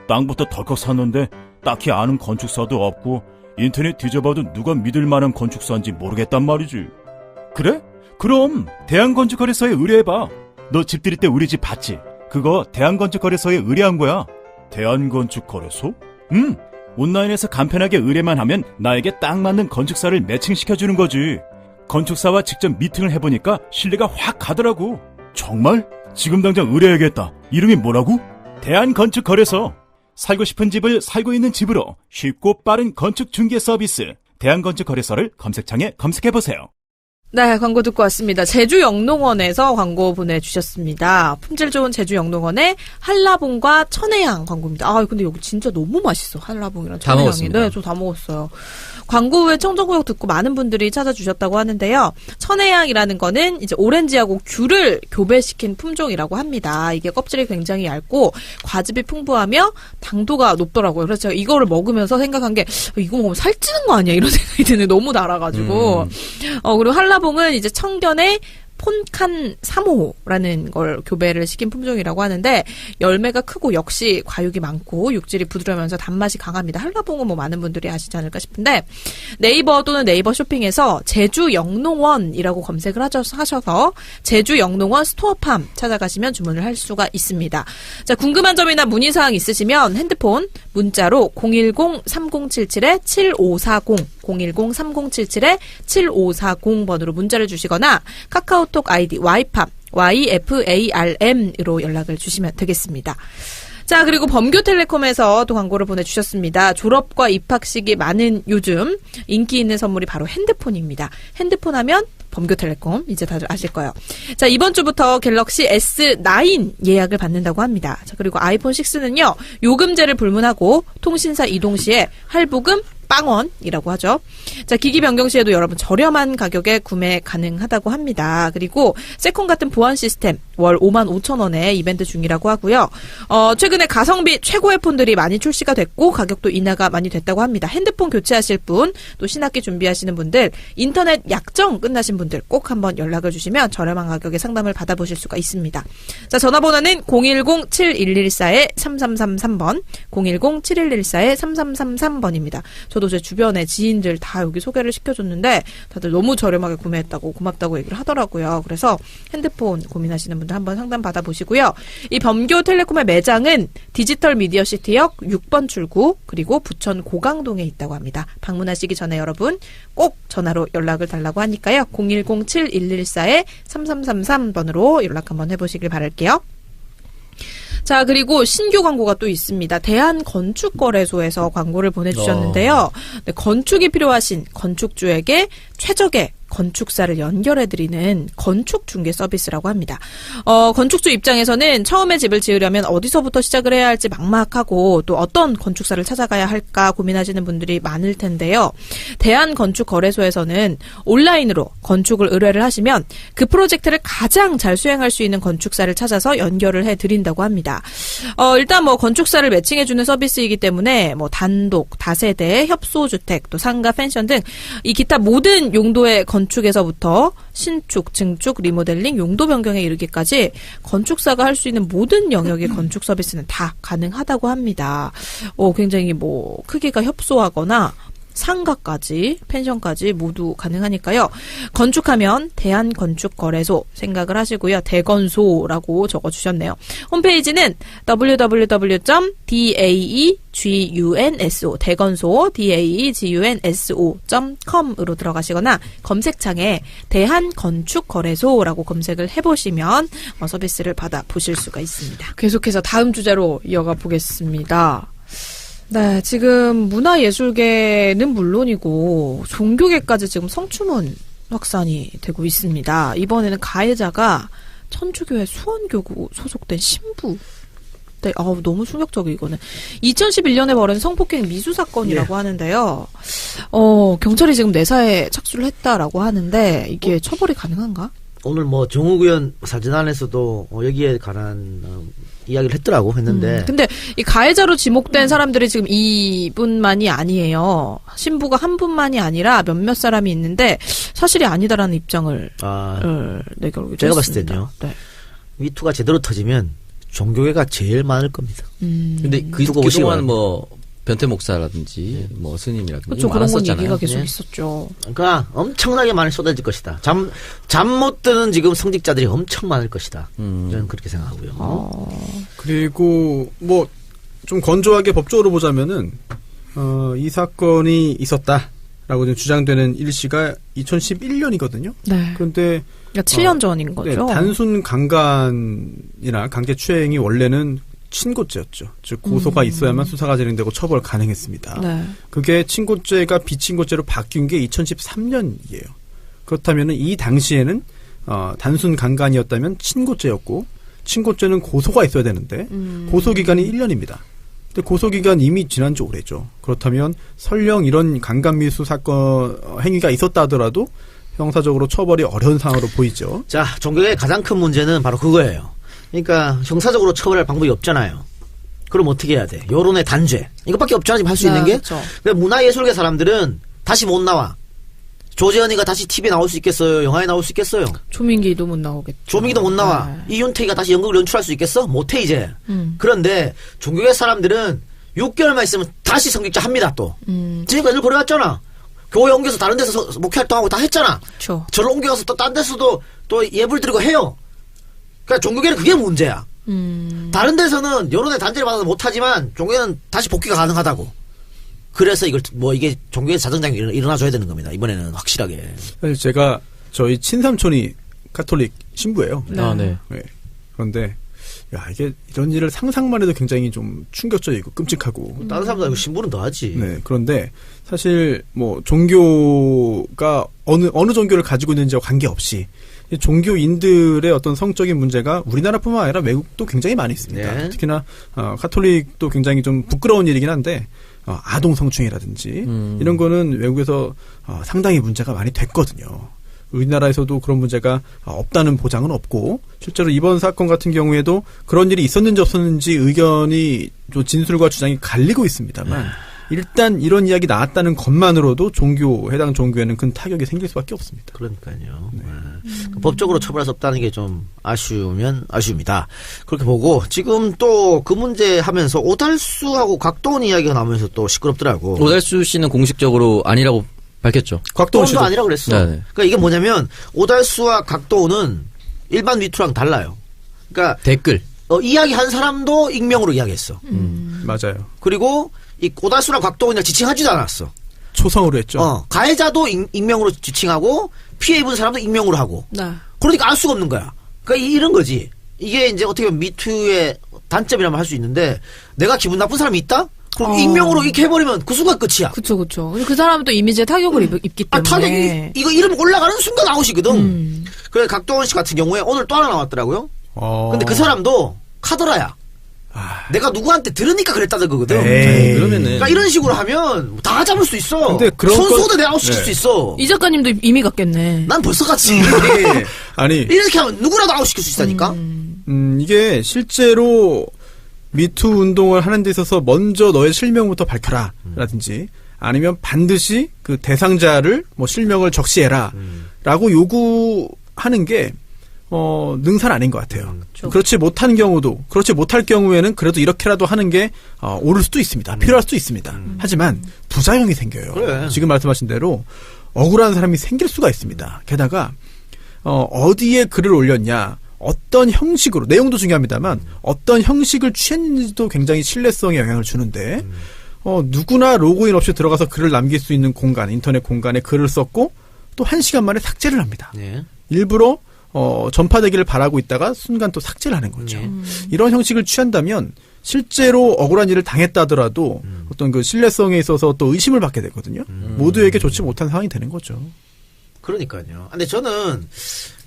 땅부터 덜컥 샀는데 딱히 아는 건축사도 없고 인터넷 뒤져봐도 누가 믿을 만한 건축사인지 모르겠단 말이지. 그래? 그럼 대한건축거래소에 의뢰해봐. 너 집 들일 때 우리 집 봤지? 그거 대한건축거래소에 의뢰한 거야. 대한건축거래소? 응. 온라인에서 간편하게 의뢰만 하면 나에게 딱 맞는 건축사를 매칭시켜주는 거지. 건축사와 직접 미팅을 해보니까 신뢰가 확 가더라고. 정말? 지금 당장 의뢰해야겠다. 이름이 뭐라고? 대한건축거래소. 살고 싶은 집을 살고 있는 집으로 쉽고 빠른 건축 중개 서비스. 대한건축거래소를 검색창에 검색해보세요. 네, 광고 듣고 왔습니다. 제주 영농원에서 광고 보내주셨습니다. 품질 좋은 제주 영농원의 한라봉과 천혜향 광고입니다. 아, 근데 여기 진짜 너무 맛있어. 한라봉이랑 다 천혜향이. 먹었습니다. 네, 저 다 먹었어요. 광고 후에 청정구역 듣고 많은 분들이 찾아주셨다고 하는데요. 천혜향이라는 거는 이제 오렌지하고 귤을 교배시킨 품종이라고 합니다. 이게 껍질이 굉장히 얇고 과즙이 풍부하며 당도가 높더라고요. 그래서 제가 이거를 먹으면서 생각한 게 이거 먹으면 살찌는 거 아니야? 이런 생각이 드는 너무 달아가지고. 그리고 한라봉은 이제 청견의 폰칸 3호라는 걸 교배를 시킨 품종이라고 하는데 열매가 크고 역시 과육이 많고 육질이 부드러우면서 단맛이 강합니다. 한라봉은 뭐 많은 분들이 아시지 않을까 싶은데 네이버 또는 네이버 쇼핑에서 제주 영농원이라고 검색을 하셔서 제주 영농원 스토어팜 찾아가시면 주문을 할 수가 있습니다. 자, 궁금한 점이나 문의사항 있으시면 핸드폰 문자로 010-3077-7540 010-3077-7540번으로 문자를 주시거나 카카오톡 아이디 YFARM으로 연락을 주시면 되겠습니다. 자, 그리고 범교텔레콤에서 또 광고를 보내주셨습니다. 졸업과 입학식이 많은 요즘 인기 있는 선물이 바로 핸드폰입니다. 핸드폰 하면 범교텔레콤 이제 다들 아실 거예요. 자, 이번 주부터 갤럭시 S9 예약을 받는다고 합니다. 자, 그리고 아이폰 6는요. 요금제를 불문하고 통신사 이동 시에 할부금 빵원이라고 하죠. 자, 기기 변경 시에도 여러분 저렴한 가격에 구매 가능하다고 합니다. 그리고 세콘 같은 보안 시스템 월 55,000원에 이벤트 중이라고 하고요. 최근에 가성비 최고의 폰들이 많이 출시가 됐고 가격도 인하가 많이 됐다고 합니다. 핸드폰 교체하실 분, 또 신학기 준비하시는 분들, 인터넷 약정 끝나신 분들 꼭 한번 연락을 주시면 저렴한 가격에 상담을 받아보실 수가 있습니다. 자, 전화번호는 010-7114-3333번, 010-7114-3333번입니다. 저도 제 주변에 지인들 다 여기 소개를 시켜줬는데 다들 너무 저렴하게 구매했다고 고맙다고 얘기를 하더라고요. 그래서 핸드폰 고민하시는 분들 한번 상담 받아보시고요. 이 범교텔레콤의 매장은 디지털 미디어시티역 6번 출구 그리고 부천 고강동에 있다고 합니다. 방문하시기 전에 여러분 꼭 전화로 연락을 달라고 하니까요. 010-7114-3333번으로 연락 한번 해보시길 바랄게요. 자, 그리고 신규 광고가 또 있습니다. 대한건축거래소에서 광고를 보내주셨는데요. 네, 건축이 필요하신 건축주에게 최적의 건축사를 연결해드리는 건축 중개 서비스라고 합니다. 건축주 입장에서는 처음에 집을 지으려면 어디서부터 시작을 해야 할지 막막하고 또 어떤 건축사를 찾아가야 할까 고민하시는 분들이 많을 텐데요. 대한건축거래소에서는 온라인으로 건축을 의뢰를 하시면 그 프로젝트를 가장 잘 수행할 수 있는 건축사를 찾아서 연결을 해드린다고 합니다. 일단 뭐 건축사를 매칭해주는 서비스이기 때문에 뭐 단독, 다세대, 협소주택, 또 상가, 펜션 등 이 기타 모든 용도의 건축에서부터 신축, 증축, 리모델링, 용도 변경에 이르기까지 건축사가 할 수 있는 모든 영역의 건축 서비스는 다 가능하다고 합니다. 굉장히 뭐 크기가 협소하거나 상가까지 펜션까지 모두 가능하니까요. 건축하면 대한건축거래소 생각을 하시고요. 대건소라고 적어주셨네요. 홈페이지는 www.daegunso 대건소 daegunso.com으로 들어가시거나 검색창에 대한건축거래소라고 검색을 해보시면 서비스를 받아보실 수가 있습니다. 계속해서 다음 주제로 이어가 보겠습니다. 네, 지금 문화예술계는 물론이고 종교계까지 지금 성추문 확산이 되고 있습니다. 이번에는 가해자가 천주교회 수원교구 소속된 신부. 네, 너무 충격적이에요, 이거는. 2011년에 벌어진 성폭행 미수 사건이라고 하는데요. 경찰이 지금 내사에 착수를 했다라고 하는데 이게 처벌이 가능한가? 오늘 뭐 정욱 의원 사진안에서도 여기에 관한 이야기를 했는데. 근데 이 가해자로 지목된 사람들이 지금 이분만이 아니에요. 신부가 한 분만이 아니라 몇몇 사람이 있는데 사실이 아니다라는 입장을 내걸고 제가 봤을 때는요. 네. 미투가 제대로 터지면 종교계가 제일 많을 겁니다. 근데 그동안 뭐 변태 목사라든지 뭐 스님이라든지 그렇죠. 그런 건 얘기가 계속 네. 있었죠. 그러니까 엄청나게 많이 쏟아질 것이다. 잠 못 드는 지금 성직자들이 엄청 많을 것이다. 저는 그렇게 생각하고요. 그리고 뭐 좀 건조하게 법적으로 보자면은 이 사건이 있었다라고 지금 주장되는 일시가 2011년이거든요. 네. 그런데 그러니까 7년 전인 거죠. 네, 단순 강간이나 강제추행이 원래는 친고죄였죠. 즉 고소가 있어야만 수사가 진행되고 처벌 가능했습니다. 네. 그게 친고죄가 비친고죄로 바뀐 게 2013년이에요. 그렇다면 이 당시에는 단순 강간이었다면 친고죄였고 친고죄는 고소가 있어야 되는데 고소기간이 1년입니다. 근데 고소기간 이미 지난 지 오래죠. 그렇다면 설령 이런 강간미수 사건 행위가 있었다 하더라도 형사적으로 처벌이 어려운 상황으로 보이죠. 자, 종교의 가장 큰 문제는 바로 그거예요. 그러니까 형사적으로 처벌할 방법이 없잖아요. 그럼 어떻게 해야 돼? 여론의 단죄. 이것밖에 없잖아 지금 할 수 있는 게. 그렇죠. 근데 문화예술계 사람들은 다시 못 나와. 조재현이가 다시 TV에 나올 수 있겠어요? 영화에 나올 수 있겠어요? 조민기도 못 나오겠죠. 조민기도 못 나와. 이윤택이가 다시 연극을 연출할 수 있겠어? 못해 이제. 그런데 종교계 사람들은 6개월만 있으면 다시 성직자 합니다 또. 지금까지 늘 그래왔잖아. 교회 옮겨서 다른 데서 목회 활동하고 다 했잖아. 그렇죠. 저를 옮겨가서 또 딴 데서도 또 예불 드리고 해요. 그러니까 종교계는 그게 문제야. 다른 데서는 여론의 단죄를 받아서 못하지만 종교계는 다시 복귀가 가능하다고. 그래서 이걸 뭐 이게 종교의 자정장이 일어나줘야 되는 겁니다. 이번에는 확실하게. 사실 제가 저희 친삼촌이 가톨릭 신부예요. 아, 네. 네. 그런데 야 이게 이런 일을 상상만 해도 굉장히 좀 충격적이고 끔찍하고. 다른 사람도 아니고 신부는 더 하지. 네. 그런데 사실 뭐 종교가 어느 종교를 가지고 있는지와 관계없이 종교인들의 어떤 성적인 문제가 우리나라뿐만 아니라 외국도 굉장히 많이 있습니다. 네. 특히나 가톨릭도 굉장히 좀 부끄러운 일이긴 한데 아동 성추행이라든지 이런 거는 외국에서 상당히 문제가 많이 됐거든요. 우리나라에서도 그런 문제가 없다는 보장은 없고 실제로 이번 사건 같은 경우에도 그런 일이 있었는지 없었는지 의견이 좀 진술과 주장이 갈리고 있습니다만 일단 이런 이야기 나왔다는 것만으로도 해당 종교에는 큰 타격이 생길 수밖에 없습니다. 그러니까요. 네. 법적으로 처벌할 수 없다는 게 좀 아쉬우면 아쉬웁니다. 그렇게 보고 지금 또 그 문제 하면서 오달수하고 곽도원 이야기가 나오면서 또 시끄럽더라고. 오달수 씨는 공식적으로 아니라고 밝혔죠. 곽도원도 아니라고 그랬어. 네네. 그러니까 이게 뭐냐면 오달수와 곽도원은 일반 미투랑 달라요. 그러니까 댓글 이야기한 사람도 익명으로 이야기했어. 맞아요. 그리고 이 오달수랑 곽도원이랑 지칭하지도 않았어. 초성으로 했죠. 가해자도 익명으로 지칭하고 피해 입은 사람도 익명으로 하고. 네. 그러니까 알 수가 없는 거야. 그러니까 이런 거지. 이게 이제 어떻게 보면 미투의 단점이라면 할 수 있는데 내가 기분 나쁜 사람이 있다? 그럼 익명으로 이렇게 해버리면 그 순간 끝이야. 그쵸. 그 사람은 또 이미지에 타격을 입기 때문에. 타격이 이거 이름 올라가는 순간 아웃이거든. 그래 각도원 씨 같은 경우에 오늘 또 하나 나왔더라고요. 근데 그 사람도 카더라야. 내가 누구한테 들으니까 그랬다는 거거든. 그러면은 그러니까 이런 식으로 하면 다 잡을 수 있어. 근데 그런 선수도 내가 아웃시킬 수 있어. 이 작가님도 이미 갔겠네. 난 벌써 갔지. 아니 이렇게 하면 누구라도 아웃시킬 수 있다니까. 이게 실제로 미투 운동을 하는 데 있어서 먼저 너의 실명부터 밝혀라 라든지 아니면 반드시 그 대상자를 뭐 실명을 적시해라 라고 요구하는 게 능사는 아닌 것 같아요. 그렇지 못한 경우도 그렇지 못할 경우에는 그래도 이렇게라도 하는 게 옳을 수도 있습니다. 필요할 수도 있습니다. 하지만 부작용이 생겨요. 그래. 지금 말씀하신 대로 억울한 사람이 생길 수가 있습니다. 게다가 어디에 글을 올렸냐 어떤 형식으로 내용도 중요합니다만 어떤 형식을 취했는지도 굉장히 신뢰성에 영향을 주는데 누구나 로그인 없이 들어가서 글을 남길 수 있는 공간 인터넷 공간에 글을 썼고 또 1시간 만에 삭제를 합니다. 네. 일부러 전파되기를 바라고 있다가 순간 또 삭제를 하는 거죠. 이런 형식을 취한다면 실제로 억울한 일을 당했다 하더라도 어떤 그 신뢰성에 있어서 또 의심을 받게 되거든요. 모두에게 좋지 못한 상황이 되는 거죠. 그러니까요. 근데 저는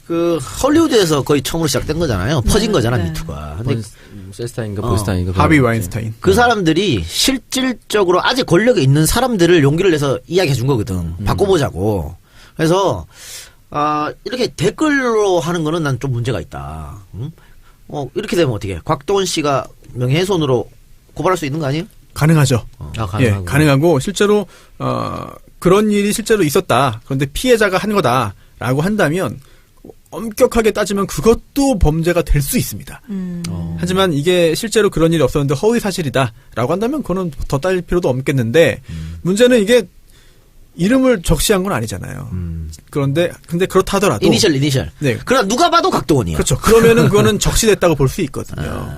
그 헐리우드에서 거의 처음으로 시작된 거잖아요. 퍼진 거잖아 미투가. 근데 셀스타인가 볼스타인가 하비 와인스타인. 그 사람들이 실질적으로 아직 권력에 있는 사람들을 용기를 내서 이야기해 준 거거든. 바꿔보자고. 그래서 이렇게 댓글로 하는 거는 난 좀 문제가 있다. 이렇게 되면 어떻게? 곽도원 씨가 명예훼손으로 고발할 수 있는 거 아니에요? 가능하죠. 가능하고. 예, 가능하고 실제로 그런 일이 실제로 있었다. 그런데 피해자가 한 거다라고 한다면 엄격하게 따지면 그것도 범죄가 될 수 있습니다. 하지만 이게 실제로 그런 일이 없었는데 허위 사실이다라고 한다면 그거는 더 따질 필요도 없겠는데 문제는 이게 이름을 적시한 건 아니잖아요. 근데 그렇다 하더라도 이니셜. 네. 그러나 누가 봐도 곽도원이야. 그렇죠. 그러면은 그거는 적시됐다고 볼 수 있거든요.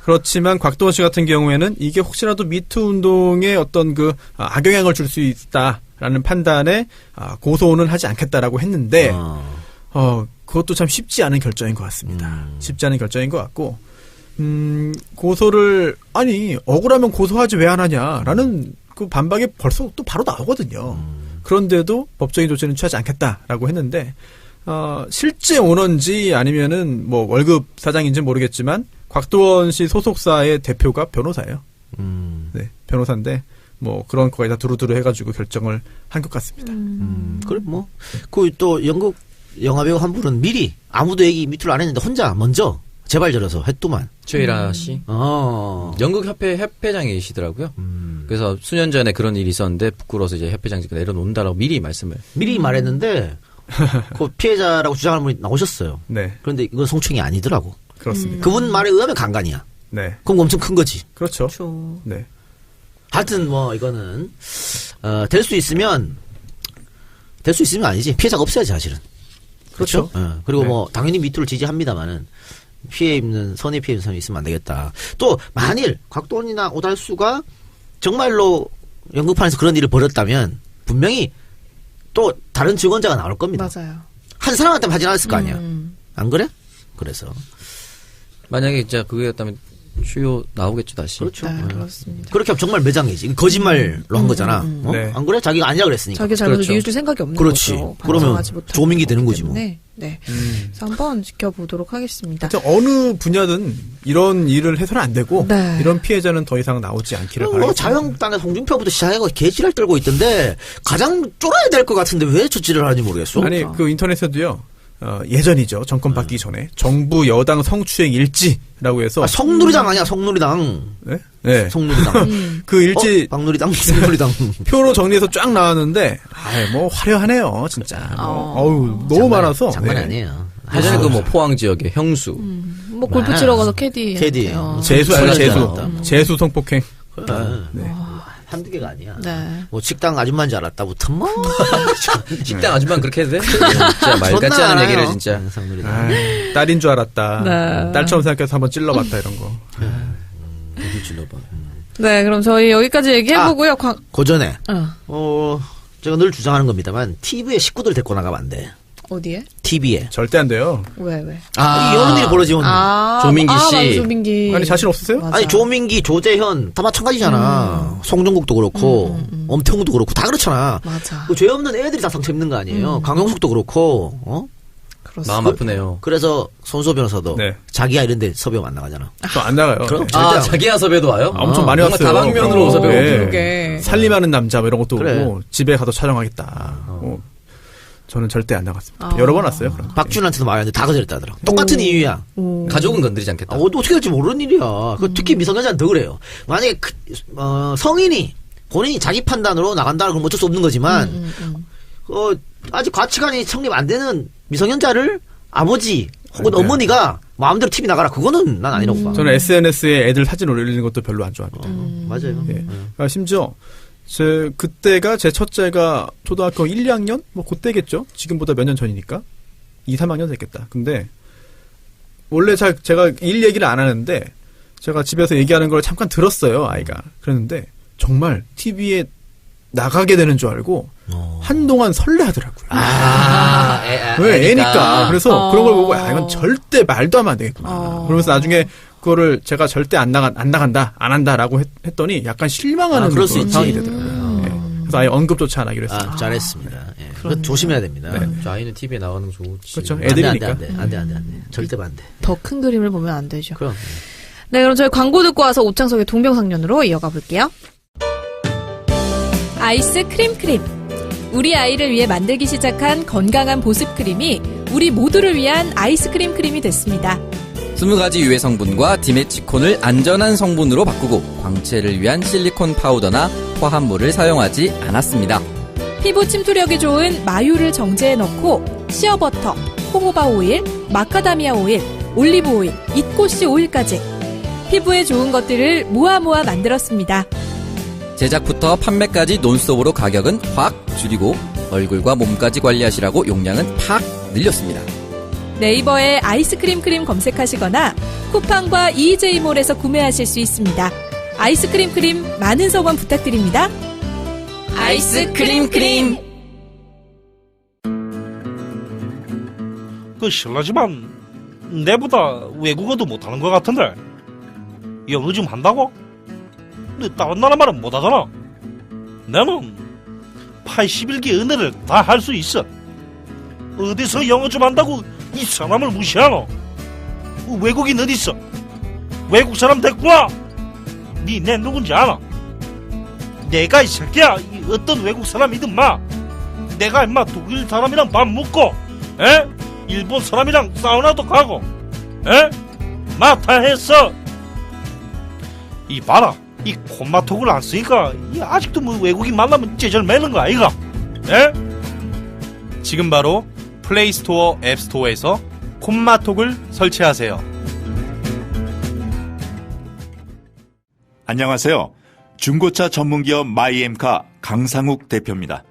그렇지만 곽도원 씨 같은 경우에는 이게 혹시라도 미투 운동에 어떤 그 악영향을 줄 수 있다라는 판단에 고소는 하지 않겠다라고 했는데 그것도 참 쉽지 않은 결정인 것 같습니다. 쉽지 않은 결정인 것 같고 고소를 억울하면 고소하지 왜 안 하냐라는 그 반박이 벌써 또 바로 나오거든요. 그런데도 법적인 조치는 취하지 않겠다라고 했는데 실제 오너인지 아니면은 뭐 월급 사장인지 모르겠지만 곽도원 씨 소속사의 대표가 변호사예요. 네, 변호사인데 뭐 그런 거에다 두루두루 해가지고 결정을 한 것 같습니다. 그래 뭐 그 또 연극 영화배우 한 분은 미리 아무도 얘기 밑으로 안 했는데 혼자 먼저 제발 저려서 했더만. 최일아 씨. 연극협회 협회장이시더라고요. 그래서 수년 전에 그런 일이 있었는데 부끄러워서 이제 협회장직을 내려놓는다라고 미리 말했는데 그 피해자라고 주장하는 분이 나오셨어요. 네. 그런데 이건 성추행이 아니더라고. 그렇습니다. 그분 말에 의하면 강간이야. 네. 그럼 엄청 큰 거지. 그렇죠. 그렇죠. 네. 하여튼 뭐 이거는 될 수 있으면 아니지. 피해자가 없어야지 사실은. 그렇죠. 그리고 네. 뭐 당연히 미투를 지지합니다만은 선의 피해 입는 사람이 있으면 안 되겠다. 또 만일 곽도원이나 오달수가 정말로 연극판에서 그런 일을 벌였다면 분명히 또 다른 증언자가 나올 겁니다. 맞아요. 한 사람한테만 하진 않았을 거 아니야. 안 그래? 그래서 만약에 진짜 그거였다면 추요 나오겠죠 다시. 그렇죠. 네, 그렇습니다. 그렇게 하면 정말 매장이지. 거짓말로 한 거잖아. 어? 네. 안 그래? 자기가 아니라 그랬으니까. 자기 잘못을 그렇죠. 뉘어줄 생각이 없는 그렇지. 거죠. 그러면 반성하지 못하는 조민기 되는 거기 거지 뭐. 때문에. 네. 그래서 한번 지켜보도록 하겠습니다. 하여튼 어느 분야든 이런 일을 해서는 안 되고 네. 이런 피해자는 더 이상 나오지 않기를 뭐 바라겠습니다. 자유한국당의 홍준표부터 시작해서 개지랄 떨고 있던데 가장 쫄아야 될 것 같은데 왜 저지를 하는지 모르겠어. 아니 그 인터넷에도요. 예전이죠. 정권 바뀌기 전에 정부 여당 성추행 일지라고 해서 성누리당 아니야 성누리당. 네? 네. 성누리당. 그 일지 박누리당 성누리당. 표로 정리해서 쫙 나왔는데 뭐 화려하네요, 진짜. 어우 너무 많아서 장난 네. 아니에요. 예전에 그 뭐 포항 지역의 형수. 뭐 골프 치러 가서 캐디. 재수 알죠? 설레잖아. 재수 성폭행. 네. 한두 개가 아니야. 네. 뭐 식당 아줌마인 줄 알았다부터 뭐. 식당 아줌마는 그렇게 해도 돼? 진짜 말 같지 않은 얘기를 진짜. 성누리당. 딸인 줄 알았다. 네. 딸처럼 생각해서 한번 찔러봤다 이런 거. 어디 찔러봐. 네, 그럼 저희 여기까지 얘기해보고요. 그 전에 어. 제가 늘 주장하는 겁니다만 TV에 식구들 데리고 나가면 안 돼. 어디에? TV에. 절대 안 돼요. 왜? 이런 일이 벌어지면. 조민기 씨. 맞아, 조민기. 아니 자신 없으세요? 맞아. 아니 조민기, 조재현 다 마찬가지잖아. 송정국도 그렇고 엄태웅도 그렇고 다 그렇잖아. 맞아. 그 죄 없는 애들이 다 상처 입는 거 아니에요. 강용석도 그렇고. 그렇습니다. 마음 아프네요. 그래서 손수호 변호사도 네. 자기야 이런데 섭외 안 나가잖아. 저 안 나가요. 그럼 네. 절대 자기야 섭외도 와요? 엄청 많이 뭔가 왔어요. 다방면으로 섭외가 네. 그러게. 살림하는 남자 뭐 이런 것도 그래. 오고 집에 가서 촬영하겠다. 저는 절대 안 나갔습니다. 여러 번 왔어요. 그럼. 박준한테도 말했는데 다 거절했다더라. 똑같은 이유야. 가족은 건드리지 않겠다. 어떻게 될지 모르는 일이야. 특히 미성년자는 더 그래요. 만약에 성인이 본인이 자기 판단으로 나간다는 건 어쩔 수 없는 거지만 아직 가치관이 성립 안 되는 미성년자를 아버지 혹은 네. 어머니가 마음대로 TV 나가라. 그거는 난 아니라고 봐. 저는 SNS에 애들 사진 올리는 것도 별로 안 좋아합니다. 맞아요. 예. 심지어 그때가 제 첫째가 초등학교 1, 2학년 뭐 그때겠죠. 지금보다 몇 년 전이니까 2, 3학년 됐겠다. 근데 원래 제가 일 얘기를 안 하는데 제가 집에서 얘기하는 걸 잠깐 들었어요. 아이가. 그랬는데 정말 TV에 나가게 되는 줄 알고 한동안 설레하더라고요. 왜 애니까. 그래서 그런 걸 보고 이건 절대 말도 하면 안 되겠구나. 그러면서 나중에 그거를 제가 절대 안 나간다, 안 한다라고 했더니 약간 실망하는 그럴 수 그런 있지. 상황이 되더라고요. 예. 그래서 아예 언급조차 안 하기로 했어요. 잘했습니다. 예. 그건 조심해야 됩니다. 저 아이는 TV에 나가는 거 좋지. 그렇죠. 애들이니까. 안 돼. 절대 반대. 더 큰 그림을 보면 안 되죠. 그럼. 네, 그럼 저희 광고 듣고 와서 오창석의 동병상련으로 이어가 볼게요. 아이스 크림. 우리 아이를 위해 만들기 시작한 건강한 보습 크림이 우리 모두를 위한 아이스크림 크림이 됐습니다. 20가지 유해 성분과 디메치콘을 안전한 성분으로 바꾸고 광채를 위한 실리콘 파우더나 화합물을 사용하지 않았습니다. 피부 침투력이 좋은 마유를 정제해 넣고 시어버터, 호호바 오일, 마카다미아 오일, 올리브 오일, 잇꽃씨 오일까지 피부에 좋은 것들을 모아 만들었습니다. 제작부터 판매까지 논스톱으로 가격은 확 줄이고 얼굴과 몸까지 관리하시라고 용량은 팍 늘렸습니다. 네이버에 아이스크림 크림 검색하시거나 쿠팡과 EJ몰에서 구매하실 수 있습니다. 아이스크림 크림 많은 성원 부탁드립니다. 아이스크림 크림. 실례지만 내보다 외국어도 못하는 것 같은데 영어 좀 한다고? 근데 다른 나라 말은 못하잖아. 나는 81개 언어를 다 할 수 있어. 어디서 영어 좀 한다고 이 사람을 무시하노? 외국인 어딨어? 외국 사람 데리고 와. 내 누군지 알아? 내가 이 새끼야 어떤 외국 사람이든 마. 내가 임마 독일 사람이랑 밥 먹고 일본 사람이랑 사우나도 가고 다 했어. 이 봐라. 이 콤마톡을 안 쓰니까 이 아직도 뭐 외국인 만나면 째절 매는 거 아이가? 예? 지금 바로 플레이스토어 앱스토어에서 콤마톡을 설치하세요. 안녕하세요. 중고차 전문기업 마이엠카 강상욱 대표입니다.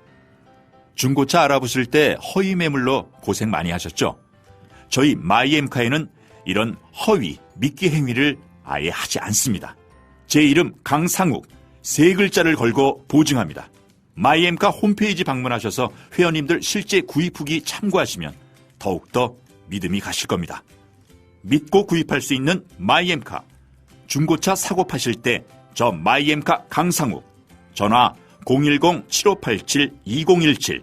중고차 알아보실 때 허위 매물로 고생 많이 하셨죠? 저희 마이엠카에는 이런 허위, 미끼 행위를 아예 하지 않습니다. 제 이름 강상욱, 3글자를 걸고 보증합니다. 마이엠카 홈페이지 방문하셔서 회원님들 실제 구입 후기 참고하시면 더욱더 믿음이 가실 겁니다. 믿고 구입할 수 있는 마이엠카. 중고차 사고 파실 때 저 마이엠카 강상욱. 전화 010-7587-2017,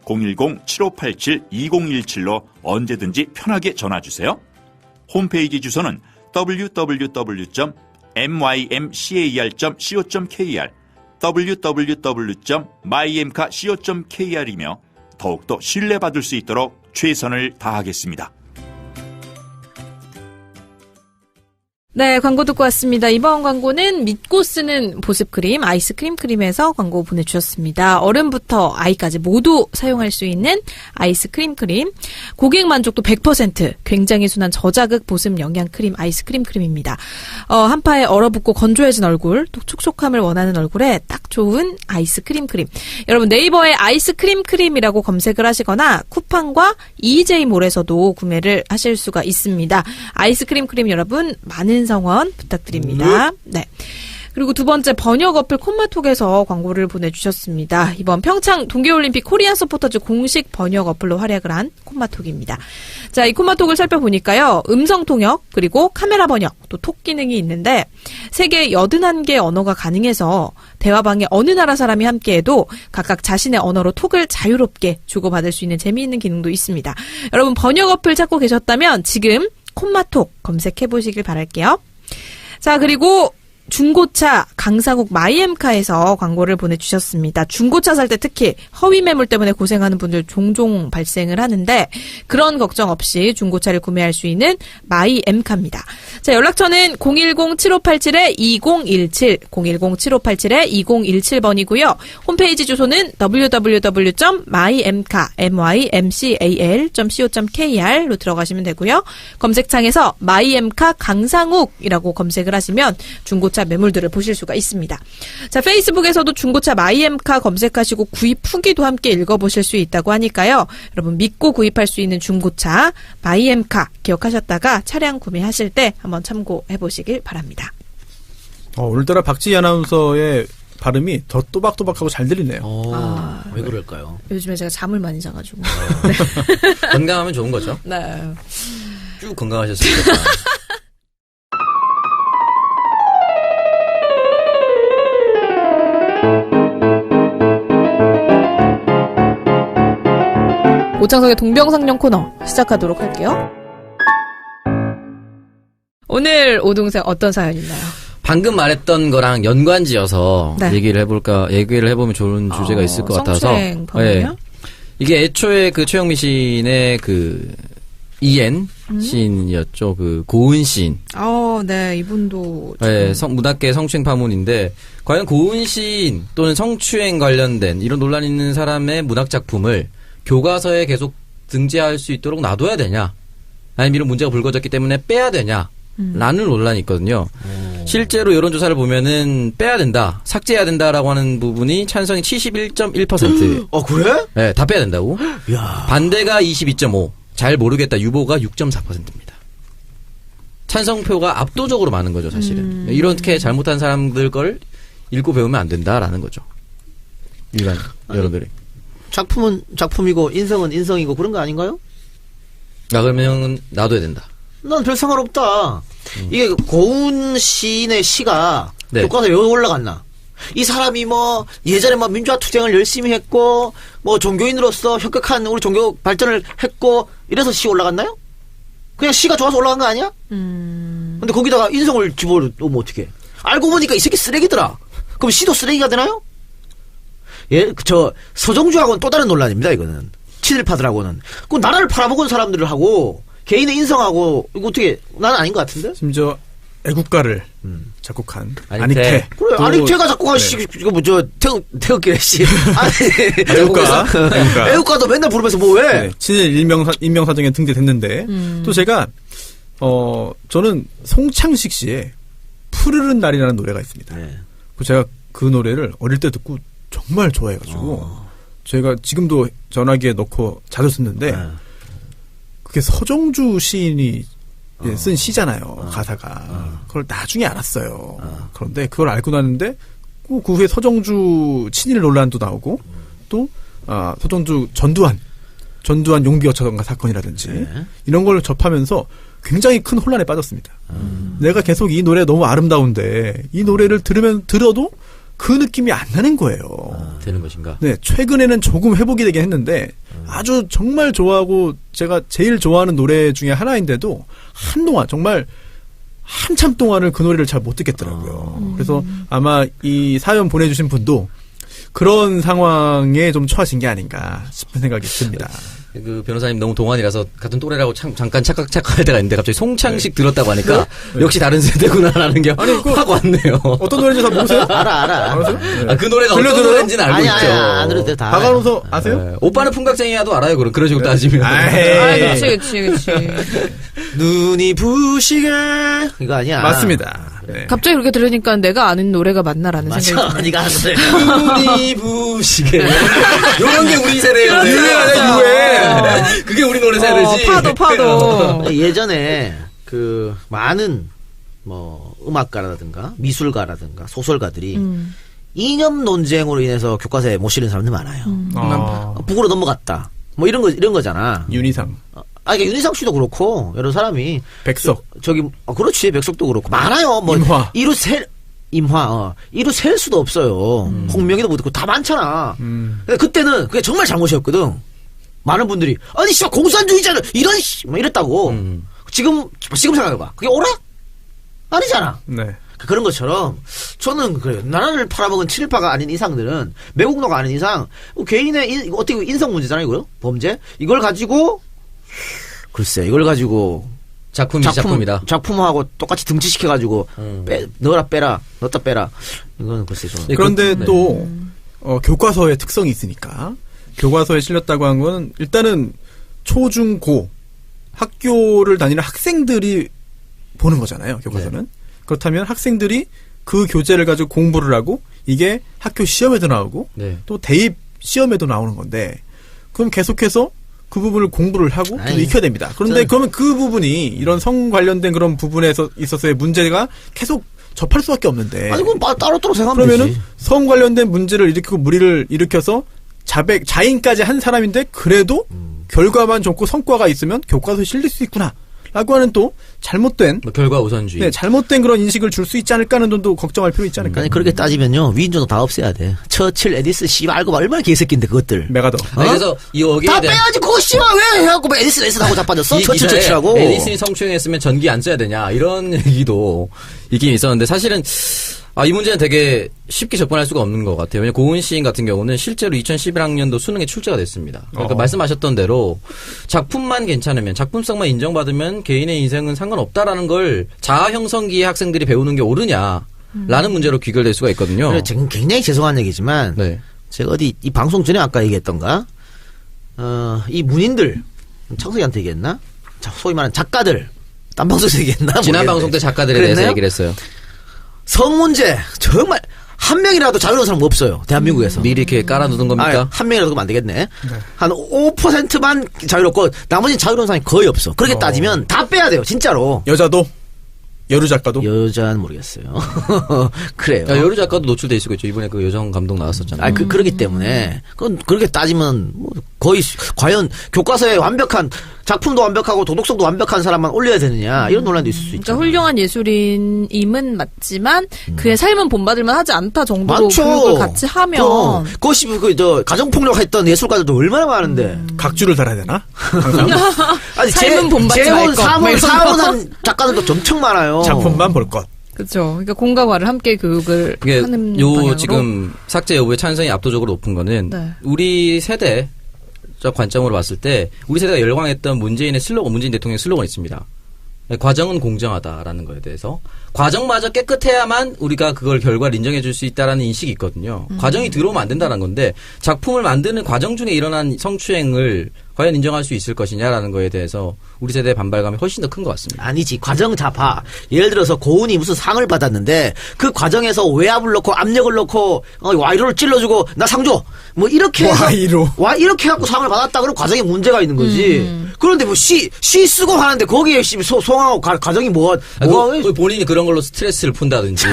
010-7587-2017로 언제든지 편하게 전화주세요. 홈페이지 주소는 www.mymcar.co.kr, www.mymcar.co.kr이며 더욱더 신뢰받을 수 있도록 최선을 다하겠습니다. 네, 광고 듣고 왔습니다. 이번 광고는 믿고 쓰는 보습크림, 아이스크림 크림에서 광고 보내주셨습니다. 어른부터 아이까지 모두 사용할 수 있는 아이스크림 크림. 고객 만족도 100%, 굉장히 순한 저자극 보습 영양 크림, 아이스크림 크림입니다. 한파에 얼어붙고 건조해진 얼굴, 또 촉촉함을 원하는 얼굴에 딱 좋은 아이스크림 크림. 여러분 네이버에 아이스크림 크림이라고 검색을 하시거나 쿠팡과 EJ몰에서도 구매를 하실 수가 있습니다. 아이스크림 크림 여러분 많은 성원 부탁드립니다. 네. 그리고 두 번째 번역 어플 콤마톡에서 광고를 보내주셨습니다. 이번 평창 동계올림픽 코리안 서포터즈 공식 번역 어플로 활약을 한 콤마톡입니다. 자, 이 콤마톡을 살펴보니까요. 음성 통역, 그리고 카메라 번역, 또 톡 기능이 있는데 세계 81개 언어가 가능해서 대화방에 어느 나라 사람이 함께해도 각각 자신의 언어로 톡을 자유롭게 주고받을 수 있는 재미있는 기능도 있습니다. 여러분 번역 어플 찾고 계셨다면 지금 콤마톡 검색해보시길 바랄게요. 자, 그리고 중고차 강상욱 마이엠카에서 광고를 보내주셨습니다. 중고차 살 때 특히 허위 매물 때문에 고생하는 분들 종종 발생을 하는데 그런 걱정 없이 중고차를 구매할 수 있는 마이엠카입니다. 자, 연락처는 010-7587-2017, 010-7587-2017번이고요. 홈페이지 주소는 www.mymcal.co.kr로 들어가시면 되고요. 검색창에서 마이엠카 강상욱이라고 검색을 하시면 중고차 매물들을 보실 수가 있습니다. 자, 페이스북에서도 중고차 마이엠카 검색하시고 구입 후기도 함께 읽어보실 수 있다고 하니까요. 여러분 믿고 구입할 수 있는 중고차 마이엠카 기억하셨다가 차량 구매하실 때 한번 참고해보시길 바랍니다. 오늘따라 박지희 아나운서의 발음이 더 또박또박하고 잘 들리네요. 왜 그럴까요? 요즘에 제가 잠을 많이 자가지고. 네. 건강하면 좋은 거죠. 네. 쭉 건강하셨으면 좋겠다. 오창석의 동병상련 코너 시작하도록 할게요. 오늘 오동생 어떤 사연 있나요? 방금 말했던 거랑 연관지어서 네. 얘기를 해보면 좋은 주제가 있을 것 같아서. 성추행 범이요? 네. 이게 애초에 그 최영미 시인의 그 이엔 시인이었죠. 그 고은 시인. 네, 이분도. 네, 문학계 성추행 파문인데, 과연 고은 시인 또는 성추행 관련된 이런 논란이 있는 사람의 문학 작품을 교과서에 계속 등재할 수 있도록 놔둬야 되냐, 아니면 이런 문제가 불거졌기 때문에 빼야 되냐, 라는 논란이 있거든요. 실제로 여론조사를 보면은 빼야 된다, 삭제해야 된다라고 하는 부분이 찬성이 71.1%. 그래? 네, 다 빼야 된다고. 야. 반대가 22.5%. 잘 모르겠다, 유보가 6.4%입니다. 찬성표가 압도적으로 많은 거죠, 사실은. 이렇게 잘못한 사람들 걸 읽고 배우면 안 된다라는 거죠. 일반 여러분들이. 작품은 작품이고 인성은 인성이고 그런 거 아닌가요? 그러면 놔둬야 된다. 난 별 상관없다. 이게 고은 시인의 시가 네. 교과서에 왜 올라갔나? 이 사람이 뭐 예전에 뭐 민주화 투쟁을 열심히 했고 뭐 종교인으로서 혁혁한 우리 종교 발전을 했고 이래서 시 올라갔나요? 그냥 시가 좋아서 올라간 거 아니야? 근데 거기다가 인성을 집어넣으면 어떡해? 알고 보니까 이 새끼 쓰레기더라. 그럼 시도 쓰레기가 되나요? 예, 서정주하고는 또 다른 논란입니다, 이거는. 친일파들하고는. 그 나라를 팔아먹은 사람들을 하고, 개인의 인성하고, 이거 어떻게, 나는 아닌 것 같은데? 심지어 애국가를 작곡한 아니태. 아니태. 그래, 또- 아니태가 작곡한 네. 이거 뭐저 태극기래 씨. 아니, 애국가. 애국가도 맨날 부르면서 뭐 왜? 네, 친일 인명사정에 등재됐는데 또 제가 저는 송창식 씨의 푸르른 날이라는 노래가 있습니다. 네. 제가 그 노래를 어릴 때 듣고 정말 좋아해가지고 제가 지금도 전화기에 넣고 자주 듣는데 그게 서정주 시인이 쓴 시잖아요. 가사가. 그걸 나중에 알았어요. 그런데 그걸 알고 나는데 그 후에 서정주 친일 논란도 나오고 또 서정주 전두환 용비 어처던가 사건이라든지 이런 걸 접하면서 굉장히 큰 혼란에 빠졌습니다. 내가 계속 이 노래 너무 아름다운데 이 노래를 들어도 그 느낌이 안 나는 거예요. 되는 것인가? 네, 최근에는 조금 회복이 되긴 했는데 아주 정말 좋아하고 제가 제일 좋아하는 노래 중에 하나인데도 한동안 정말 한참 동안을 그 노래를 잘 못 듣겠더라고요. 그래서 아마 이 사연 보내주신 분도 그런 상황에 좀 처하신 게 아닌가 싶은 생각이 듭니다. 그 변호사님 너무 동안이라서 같은 또래라고 잠깐 착각할 때가 있는데 갑자기 송창식 들었다고 하니까 역시 다른 세대구나라는 게 확 왔네요. 어떤 노래인지 다 모르세요? 알아. 알아요? 아, 그 노래가 들려들어요? 어떤 노래인지는 알고 있죠. 안 들어도 돼, 다. 박아놓서 아세요? 오빠는 풍각쟁이야도 알아요. 그런 식으로 따지면. 그치. 눈이 부시게 이거 아니야? 맞습니다. 네. 갑자기 그렇게 들으니까 내가 아는 노래가 맞나라는 생각이 맞아. 드네요. 네가 아는 노래. 눈이 부시게. 이런 게 우리 세대예요. 유해. 그게 우리 노래 세대지. 파도. 예전에 그 많은 뭐 음악가라든가 미술가라든가 소설가들이 이념 논쟁으로 인해서 교과서에 못 실은 사람들 많아요. 북으로 넘어갔다. 뭐 이런 거잖아. 윤희상. 이게 윤희상 씨도 그렇고 여러 사람이 백석. 그렇지. 백석도 그렇고 많아요. 뭐 임화. 이루 셀 수도 없어요. 홍명희도 못 듣고 다 많잖아. 근데 그때는 그게 정말 잘못이었거든. 많은 분들이 아니 씨발 공산주의자는 이런 뭐 이랬다고. 지금 생각해봐. 그게 옳아? 아니잖아. 네. 그런 것처럼 저는 그래요. 나라를 팔아먹은 친일파가 아닌 이상들은 매국노가 아닌 이상 개인의 어떻게 인성 문제잖아요. 이거요? 범죄? 이걸 가지고 글쎄 이걸 가지고 작품이다. 작품하고 똑같이 등치시켜가지고 넣었다 빼라. 이거는 글쎄 좀. 그런데 또 교과서의 특성이 있으니까 교과서에 실렸다고 한 건 일단은 초, 중, 고 학교를 다니는 학생들이 보는 거잖아요. 교과서는. 네. 그렇다면 학생들이 그 교재를 가지고 공부를 하고 이게 학교 시험에도 나오고 또 대입 시험에도 나오는 건데 그럼 계속해서 그 부분을 공부를 하고 또 익혀야 됩니다. 그런데 그러면 그 부분이 이런 성 관련된 그런 부분에서 있어서의 문제가 계속 접할 수밖에 없는데. 아니 그럼 따로따로 생각하면 그러면은 되지. 성 관련된 문제를 일으키고 무리를 일으켜서 자인까지 한 사람인데 그래도 결과만 좋고 성과가 있으면 교과서에 실릴 수 있구나. 라고 하는 또 잘못된 결과 우선주의. 네, 잘못된 그런 인식을 줄 수 있지 않을까 하는 점도 걱정할 필요 있지 않을까. 아니 그렇게 따지면요 위인전도 다 없애야 돼. 처칠, 에디슨, 씨발 알고 얼마나 개새끼인데 그것들. 메가더. 그래서 여기에 다 빼야지 그거 씨발 왜 해갖고 뭐 에디슨 하고 자빠졌어? 처칠하고. 에디슨이 성추행했으면 전기 안 써야 되냐 이런 얘기도 있긴 있었는데 사실은 이 문제는 되게 쉽게 접근할 수가 없는 것 같아요. 왜냐면 고은 시인 같은 경우는 실제로 2011학년도 수능에 출제가 됐습니다. 그러니까 말씀하셨던 대로 작품만 괜찮으면 작품성만 인정받으면 개인의 인생은 상관없다라는 걸 자아 형성기의 학생들이 배우는 게 옳으냐라는 문제로 귀결될 수가 있거든요. 그래, 굉장히 죄송한 얘기지만 제가 어디 이 방송 전에 아까 얘기했던가 이 문인들 청소기한테 얘기했나? 소위 말하는 작가들 딴 방송에서 얘기했나? 지난 방송 때 작가들에 대해서 얘기를 했어요. 성 문제 정말 한 명이라도 자유로운 사람 없어요. 대한민국에서. 미리 이렇게 깔아두는 겁니까? 한 명이라도 그러면 안 되겠네. 한 5%만 자유롭고 나머지는 자유로운 사람이 거의 없어. 그렇게 따지면 다 빼야 돼요. 진짜로. 여자도? 여류 작가도? 여자는 모르겠어요. 그래요. 여류 작가도 노출돼 있을 거죠. 이번에 그 여정 감독 나왔었잖아요. 그러기 때문에 그건 그렇게 따지면 뭐 거의 과연 교과서에 완벽한 작품도 완벽하고 도덕성도 완벽한 사람만 올려야 되느냐 이런 논란도 있을 수 있죠. 그러니까 훌륭한 예술인임은 맞지만 그의 삶은 본받을만 하지 않다 정도로 교육을 같이 하면 그것이 가정폭력 했던 예술가들도 얼마나 많은데 각주를 달아야 되나? 아니 삶은 본받지 말 것. 사문한 작가들도 엄청 많아요. 작품만 볼 것. 그렇죠. 그러니까 공과 과를 함께 교육을 하는 방향으로. 지금 삭제 여부의 찬성이 압도적으로 높은 거는 우리 세대 관점으로 봤을 때 우리 세대가 열광했던 문재인 대통령의 슬로건이 있습니다. 과정은 공정하다라는 거에 대해서 과정마저 깨끗해야만 우리가 그걸 결과를 인정해 줄 수 있다라는 인식이 있거든요. 과정이 들어오면 안 된다는 건데 작품을 만드는 과정 중에 일어난 성추행을 과연 인정할 수 있을 것이냐라는 거에 대해서 우리 세대의 반발감이 훨씬 더 큰 것 같습니다. 아니지. 과정 잡아. 예를 들어서 고은이 무슨 상을 받았는데 그 과정에서 외압을 넣고 압력을 넣고 와이로를 찔러주고 나 상 줘. 뭐 이렇게 해서 이렇게 해갖고 상을 받았다 그러면 과정에 문제가 있는 거지. 그런데 뭐 시 쓰고 하는데 거기에 송하고 과정이 뭐가 본인이 그런 걸로 스트레스를 푼다든지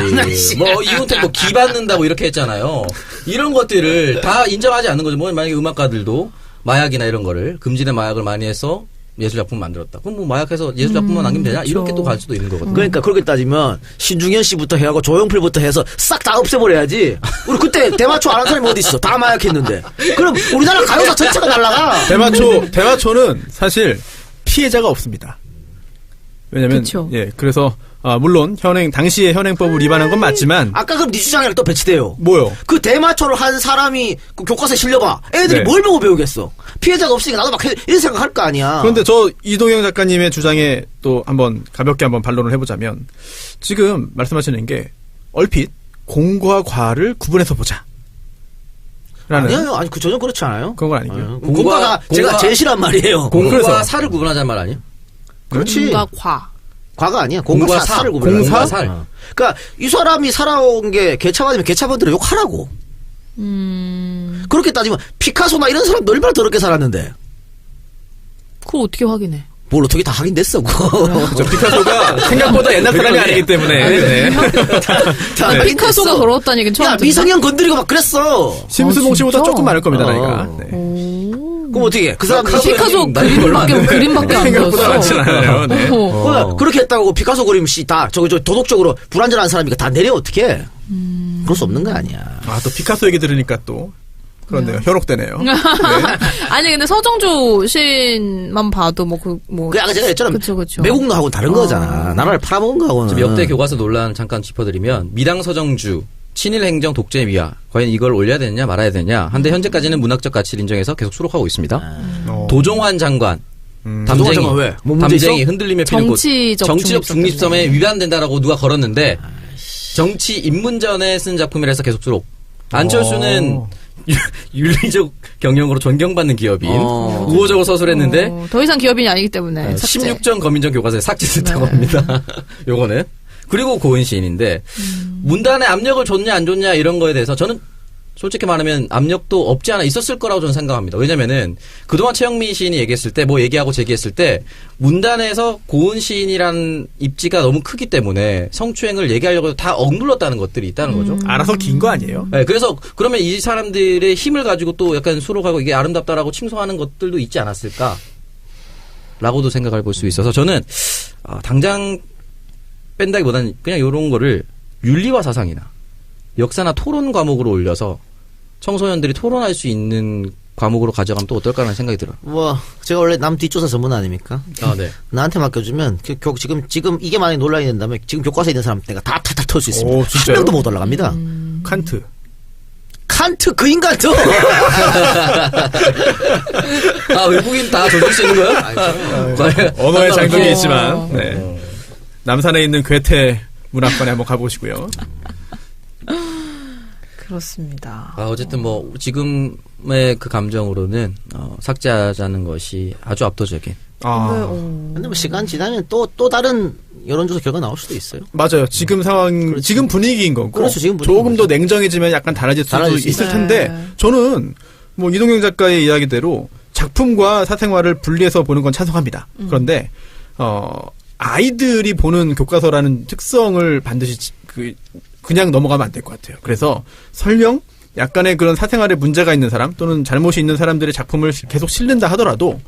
뭐 이분한테 뭐 기받는다고 이렇게 했잖아요. 이런 것들을 다 인정하지 않는 거죠. 뭐 만약에 음악가들도 마약이나 이런 거를 금지된 마약을 많이 해서 예술작품 만들었다. 그럼 뭐 마약해서 예술작품만 남기면 되냐? 이렇게 또 갈 수도 있는 거거든요. 그러니까 그렇게 따지면 신중현 씨부터 해하고 조용필부터 해서 싹 다 없애버려야지. 우리 그때 대마초 안 한 사람이 어디 있어? 다 마약했는데. 그럼 우리나라 가요사 전체가 날라가. 대마초는 사실 피해자가 없습니다. 왜냐면 예, 그래서 물론 당시의 현행법을 위반한 건 맞지만 아까 그럼 네 주장에는 또 배치돼요. 뭐요? 그 대마초를 한 사람이 그 교과서에 실려봐. 애들이 네. 뭘 보고 배우겠어? 피해자가 없으니까 나도 막 이런 생각할 거 아니야. 그런데 저 이동영 작가님의 주장에 또 가볍게 한번 반론을 해보자면 지금 말씀하시는 게 얼핏 공과 과를 구분해서 보자. 아니요, 아니 전혀 그렇지 않아요. 그런 건 아니고요. 공과가 제가 제일 싫어한 말이에요. 공과 사를 구분하자는 말 아니에요? 그렇지. 공과 과. 과가 아니야. 공과 사를 구분하는 공사? 살. 그러니까 이 사람이 살아온 게 개차반이면 개차반들은 욕하라고. 그렇게 따지면 피카소나 이런 사람 얼마나 더럽게 살았는데. 그걸 어떻게 확인해? 뭘 어떻게 다 확인됐어. 그렇죠. 피카소가 생각보다 옛날 사람이 아니기 때문에. 네. 피카소가 더러웠다는 얘기는 처음 듣는다. 미성년 건드리고 막 그랬어. 심수봉 씨보다 조금 많을 겁니다, 나이가. 네. 그럼 어떻게 해? 그 사람 피카소 그림밖에 안 생각보다 많진 않아요. 네. 그렇게 했다고 피카소 그림 씨 다 도덕적으로 불안전한 사람이니까 다 내려 어떻게 해? 그럴 수 없는 거 아니야. 또 피카소 얘기 들으니까 또 그런데요. 현혹되네요. 네. 아니 근데 서정조 시인만 봐도 아까 제가 했잖아. 그쵸. 매국노하고는 다른 거잖아. 나라를 팔아먹은 거하고는. 지금 역대 교과서 논란 잠깐 짚어드리면 미당 서정주 친일 행정 독재 미화 과연 이걸 올려야 되느냐 말아야 되느냐 한데 현재까지는 문학적 가치를 인정해서 계속 수록하고 있습니다. 도종환 장관 담쟁이 흔들림에 피는 곳 정치적 중립성에 위반된다라고 누가 걸었는데 정치 입문전에 쓴 작품이라서 계속 수록. 안철수는 윤리적 경영으로 존경받는 기업인 우호적으로 서술했는데 더 이상 기업인이 아니기 때문에 16전 검인정 교과서에 삭제됐다고 합니다. 요거는. 그리고 고은 시인인데 문단에 압력을 줬냐 안 줬냐 이런 거에 대해서 저는 솔직히 말하면 압력도 없지 않아 있었을 거라고 저는 생각합니다. 왜냐면은 그동안 최영미 시인이 얘기했을 때 뭐 얘기하고 제기했을 때 문단에서 고은 시인이라는 입지가 너무 크기 때문에 성추행을 얘기하려고 해도 다 억눌렀다는 것들이 있다는 거죠. 알아서 긴 거 아니에요? 네, 그래서 그러면 이 사람들의 힘을 가지고 또 약간 수록하고 이게 아름답다라고 칭송하는 것들도 있지 않았을까? 라고도 생각해 볼 수 있어서 저는 당장 뺀다기보다는 그냥 이런 거를 윤리와 사상이나 역사나 토론 과목으로 올려서 청소년들이 토론할 수 있는 과목으로 가져가면 또 어떨까라는 생각이 들어요. 제가 원래 남 뒷조사 전문 아닙니까? 네. 나한테 맡겨주면 지금 이게 만약에 논란이 된다면 지금 교과서에 있는 사람 내가 다 탈탈 털 수 있습니다. 한 명도 못 올라갑니다. 칸트 그 인간도 외국인 다 조질 수 있는 거예요? 언어의 장벽이 있지만 네. 남산에 있는 괴테 문학관에 한번 가보시고요. 그렇습니다. 어쨌든 지금의 그 감정으로는 삭제하자는 것이 아주 압도적인. 근데 시간 지나면 또 다른 여론조사 결과 나올 수도 있어요. 맞아요. 지금 상황, 지금 분위기인 거고. 그렇죠. 지금 조금 더 냉정해지면 약간 달라질 수도 있을 텐데, 저는 이동영 작가의 이야기대로 작품과 사생활을 분리해서 보는 건 찬성합니다. 그런데 아이들이 보는 교과서라는 특성을 반드시 그냥 넘어가면 안 될 것 같아요. 그래서 설령 약간의 그런 사생활에 문제가 있는 사람 또는 잘못이 있는 사람들의 작품을 계속 실른다 하더라도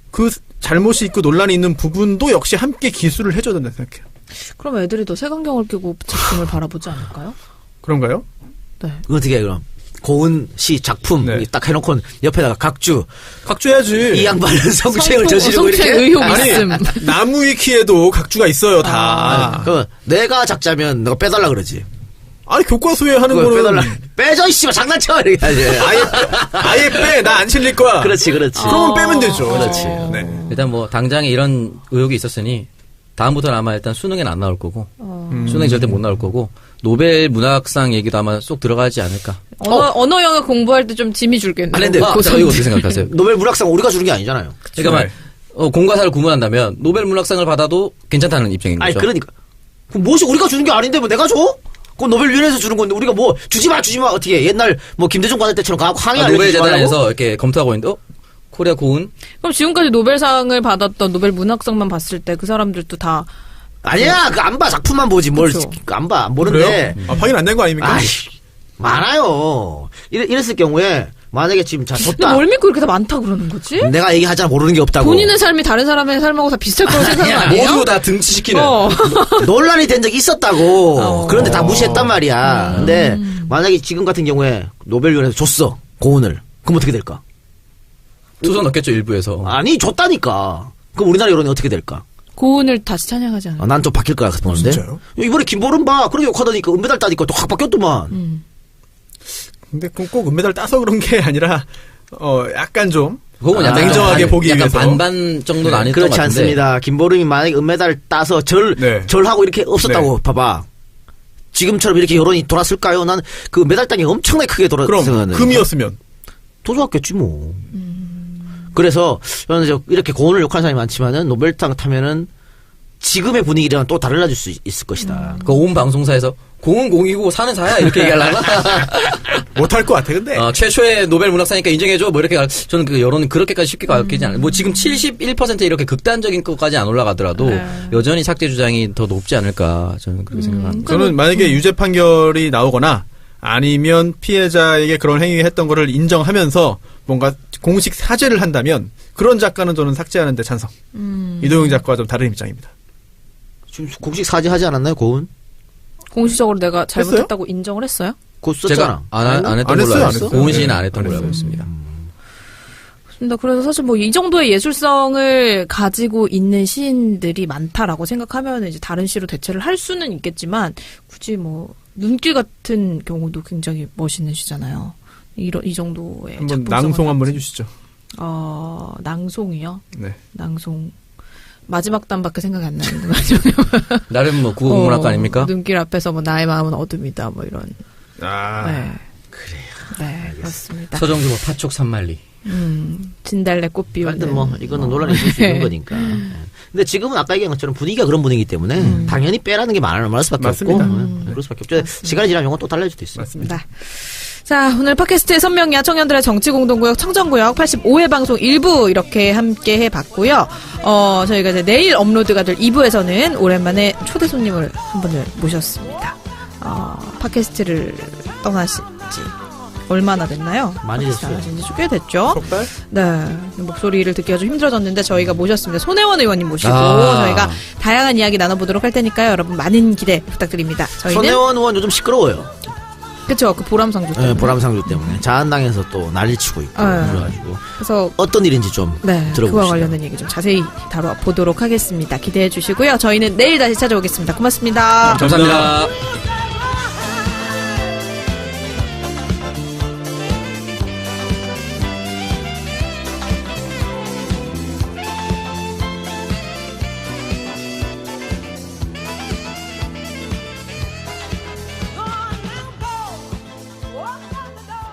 그 잘못이 있고 논란이 있는 부분도 역시 함께 기술을 해줘야 된다고 생각해요. 그럼 애들이 더 색안경을 끼고 작품을 바라보지 않을까요? 그런가요? 네. 어떻게 해 그럼? 고은 시 작품 딱 해놓고 옆에다가 각주 해야지. 이 양반은 성추행을 저지르고 이렇게 의혹 있음. 나무 위키에도 각주가 있어요 다. 그럼 내가 작자면 너가 빼달라 그러지. 아니 교과서에 하는 거는 빼달라. 빼줘 이씨발 장난쳐 이렇게 하지. 아예 빼. 나 안 실릴 거야. 그렇지. 그러면 빼면 되죠. 그렇지. 일단 당장에 이런 의혹이 있었으니 다음부터는 아마 일단 수능엔 안 나올 거고 수능에 절대 못 나올 거고 노벨 문학상 얘기도 아마 쏙 들어가지 않을까. 언어 영역 공부할 때 좀 짐이 줄겠네. 아니, 근데 이거 어떻게 생각하세요? 노벨 문학상 우리가 주는 게 아니잖아요. 그러니까 공과사를 구분한다면 노벨 문학상을 받아도 괜찮다는 입장인 거죠. 아니 그러니까 그럼 무엇이 우리가 주는 게 아닌데 뭐 내가 줘? 그건 노벨위원회에서 주는 건데 우리가 뭐 주지 마 어떻게 해. 옛날 뭐 김대중 받을 때처럼 가고 항의 노벨 재단에서 이렇게 검토하고 있는데 코리아 고은? 그럼 지금까지 노벨상을 받았던 노벨 문학상만 봤을 때 그 사람들도 다 아니야 그 안 봐 작품만 보지 뭘 안 봐 모르는데 확인 안 된 거 아닙니까? 아이씨, 많아요. 이랬을 경우에 만약에 지금 자 근데 줬다. 뭘 믿고 이렇게 다 많다 그러는 거지? 내가 얘기하잖아 모르는 게 없다고. 본인의 삶이 다른 사람의 삶하고 다 비슷할 거라고 생각하는 거 아니에요? 모두 다 등치시키는. 논란이 된 적이 있었다고. 그런데 다 무시했단 말이야. 근데 만약에 지금 같은 경우에 노벨위원회에서 줬어 고은을. 그럼 어떻게 될까? 투서 넣겠죠 일부에서. 아니 줬다니까. 그럼 우리나라 여론이 어떻게 될까? 고은을 다시 찬양하지 않아요? 난 좀 바뀔 거야 보는데. 진짜요? 이번에 김보름 봐. 그렇게 욕하더니까 은메달 따니까 또 확 바뀌었더만. 근데 꼭 은메달 따서 그런 게 아니라 약간 좀 그건 약간 냉정하게 보기 약간 위해서 반반 정도는 아닐 것 그렇지 같은데. 않습니다. 김보름이 만약에 은메달 따서 절하고 이렇게 없었다고 봐봐. 지금처럼 이렇게 여론이 돌았을까요? 난 그 메달 땅이 엄청나게 크게 그럼 돌았으면 금이었으면 더 좋았겠지 뭐. 그래서 저는 이렇게 고은을 욕하는 사람이 많지만은 노벨상 타면은 지금의 분위기랑은 또 달라질 수 있을 것이다. 그 온 방송사에서 공은 공이고 사는 사야 이렇게 얘기하려나? 못할 것 같아 근데. 최초의 노벨 문학상이니까 인정해줘 뭐 이렇게 저는 그 여론은 그렇게까지 쉽게 바뀌지 않아요. 뭐 지금 71% 이렇게 극단적인 것까지 안 올라가더라도 여전히 삭제 주장이 더 높지 않을까 저는 그렇게 생각합니다. 저는 만약에 유죄 판결이 나오거나 아니면 피해자에게 그런 행위를 했던 거를 인정하면서 뭔가 공식 사죄를 한다면 그런 작가는 저는 삭제하는데 찬성. 이도영 작가와 좀 다른 입장입니다. 지금 공식 사죄하지 않았나요, 고은? 공식적으로 내가 잘못했다고 인정을 했어요? 그거 썼잖아. 제가 안 했던 걸로 알고 있어요. 고은 씨는 안 했던 걸로 알고 있습니다. 그래서 사실 뭐 이 정도의 예술성을 가지고 있는 시인들이 많다라고 생각하면 이제 다른 시로 대체를 할 수는 있겠지만 굳이 뭐 눈길 같은 경우도 굉장히 멋있는 시잖아요. 이 정도의 한번 낭송 한번 해주시죠. 낭송이요? 네. 낭송. 마지막 단밖에 생각이 안 나는데 나름 뭐 국어문학가 아닙니까? 눈길 앞에서 뭐 나의 마음은 어둠이다 뭐 이런. 그래요. 네, 그렇습니다. 서정주 뭐 파촉 산만리. 진달래 꽃 비우는. 근데 뭐 이거는 논란이 있을 수 있는 거니까. 근데 지금은 아까 얘기한 것처럼 분위기가 그런 분위기이기 때문에 당연히 빼라는 게 많을 수밖에 없고 그럴 수밖에 없죠. 시간이 지나면 이건 또 달라질 수도 있어요. 맞습니다. 자, 오늘 팟캐스트의 선명야 청년들의 정치공동구역 청정구역 85회 방송 1부 이렇게 함께 해봤고요. 저희가 이제 내일 업로드가 될 2부에서는 오랜만에 초대 손님을 한 분을 모셨습니다. 팟캐스트를 떠나신 지 얼마나 됐나요? 많이 됐어요. 이제 꽤 됐죠. 석 달? 네. 목소리를 듣기가 좀 힘들어졌는데 저희가 모셨습니다. 손혜원 의원님 모시고 저희가 다양한 이야기 나눠보도록 할 테니까요. 여러분 많은 기대 부탁드립니다. 저희는 손혜원 의원 요즘 시끄러워요. 그쵸. 그 보람상주 때문에. 네, 보람상주 때문에 자한당에서 또 난리치고 있고 그래가지고 그래서 어떤 일인지 좀 들어봅시다. 그와 관련된 얘기 좀 자세히 다뤄보도록 하겠습니다. 기대해 주시고요. 저희는 내일 다시 찾아오겠습니다. 고맙습니다. 감사합니다.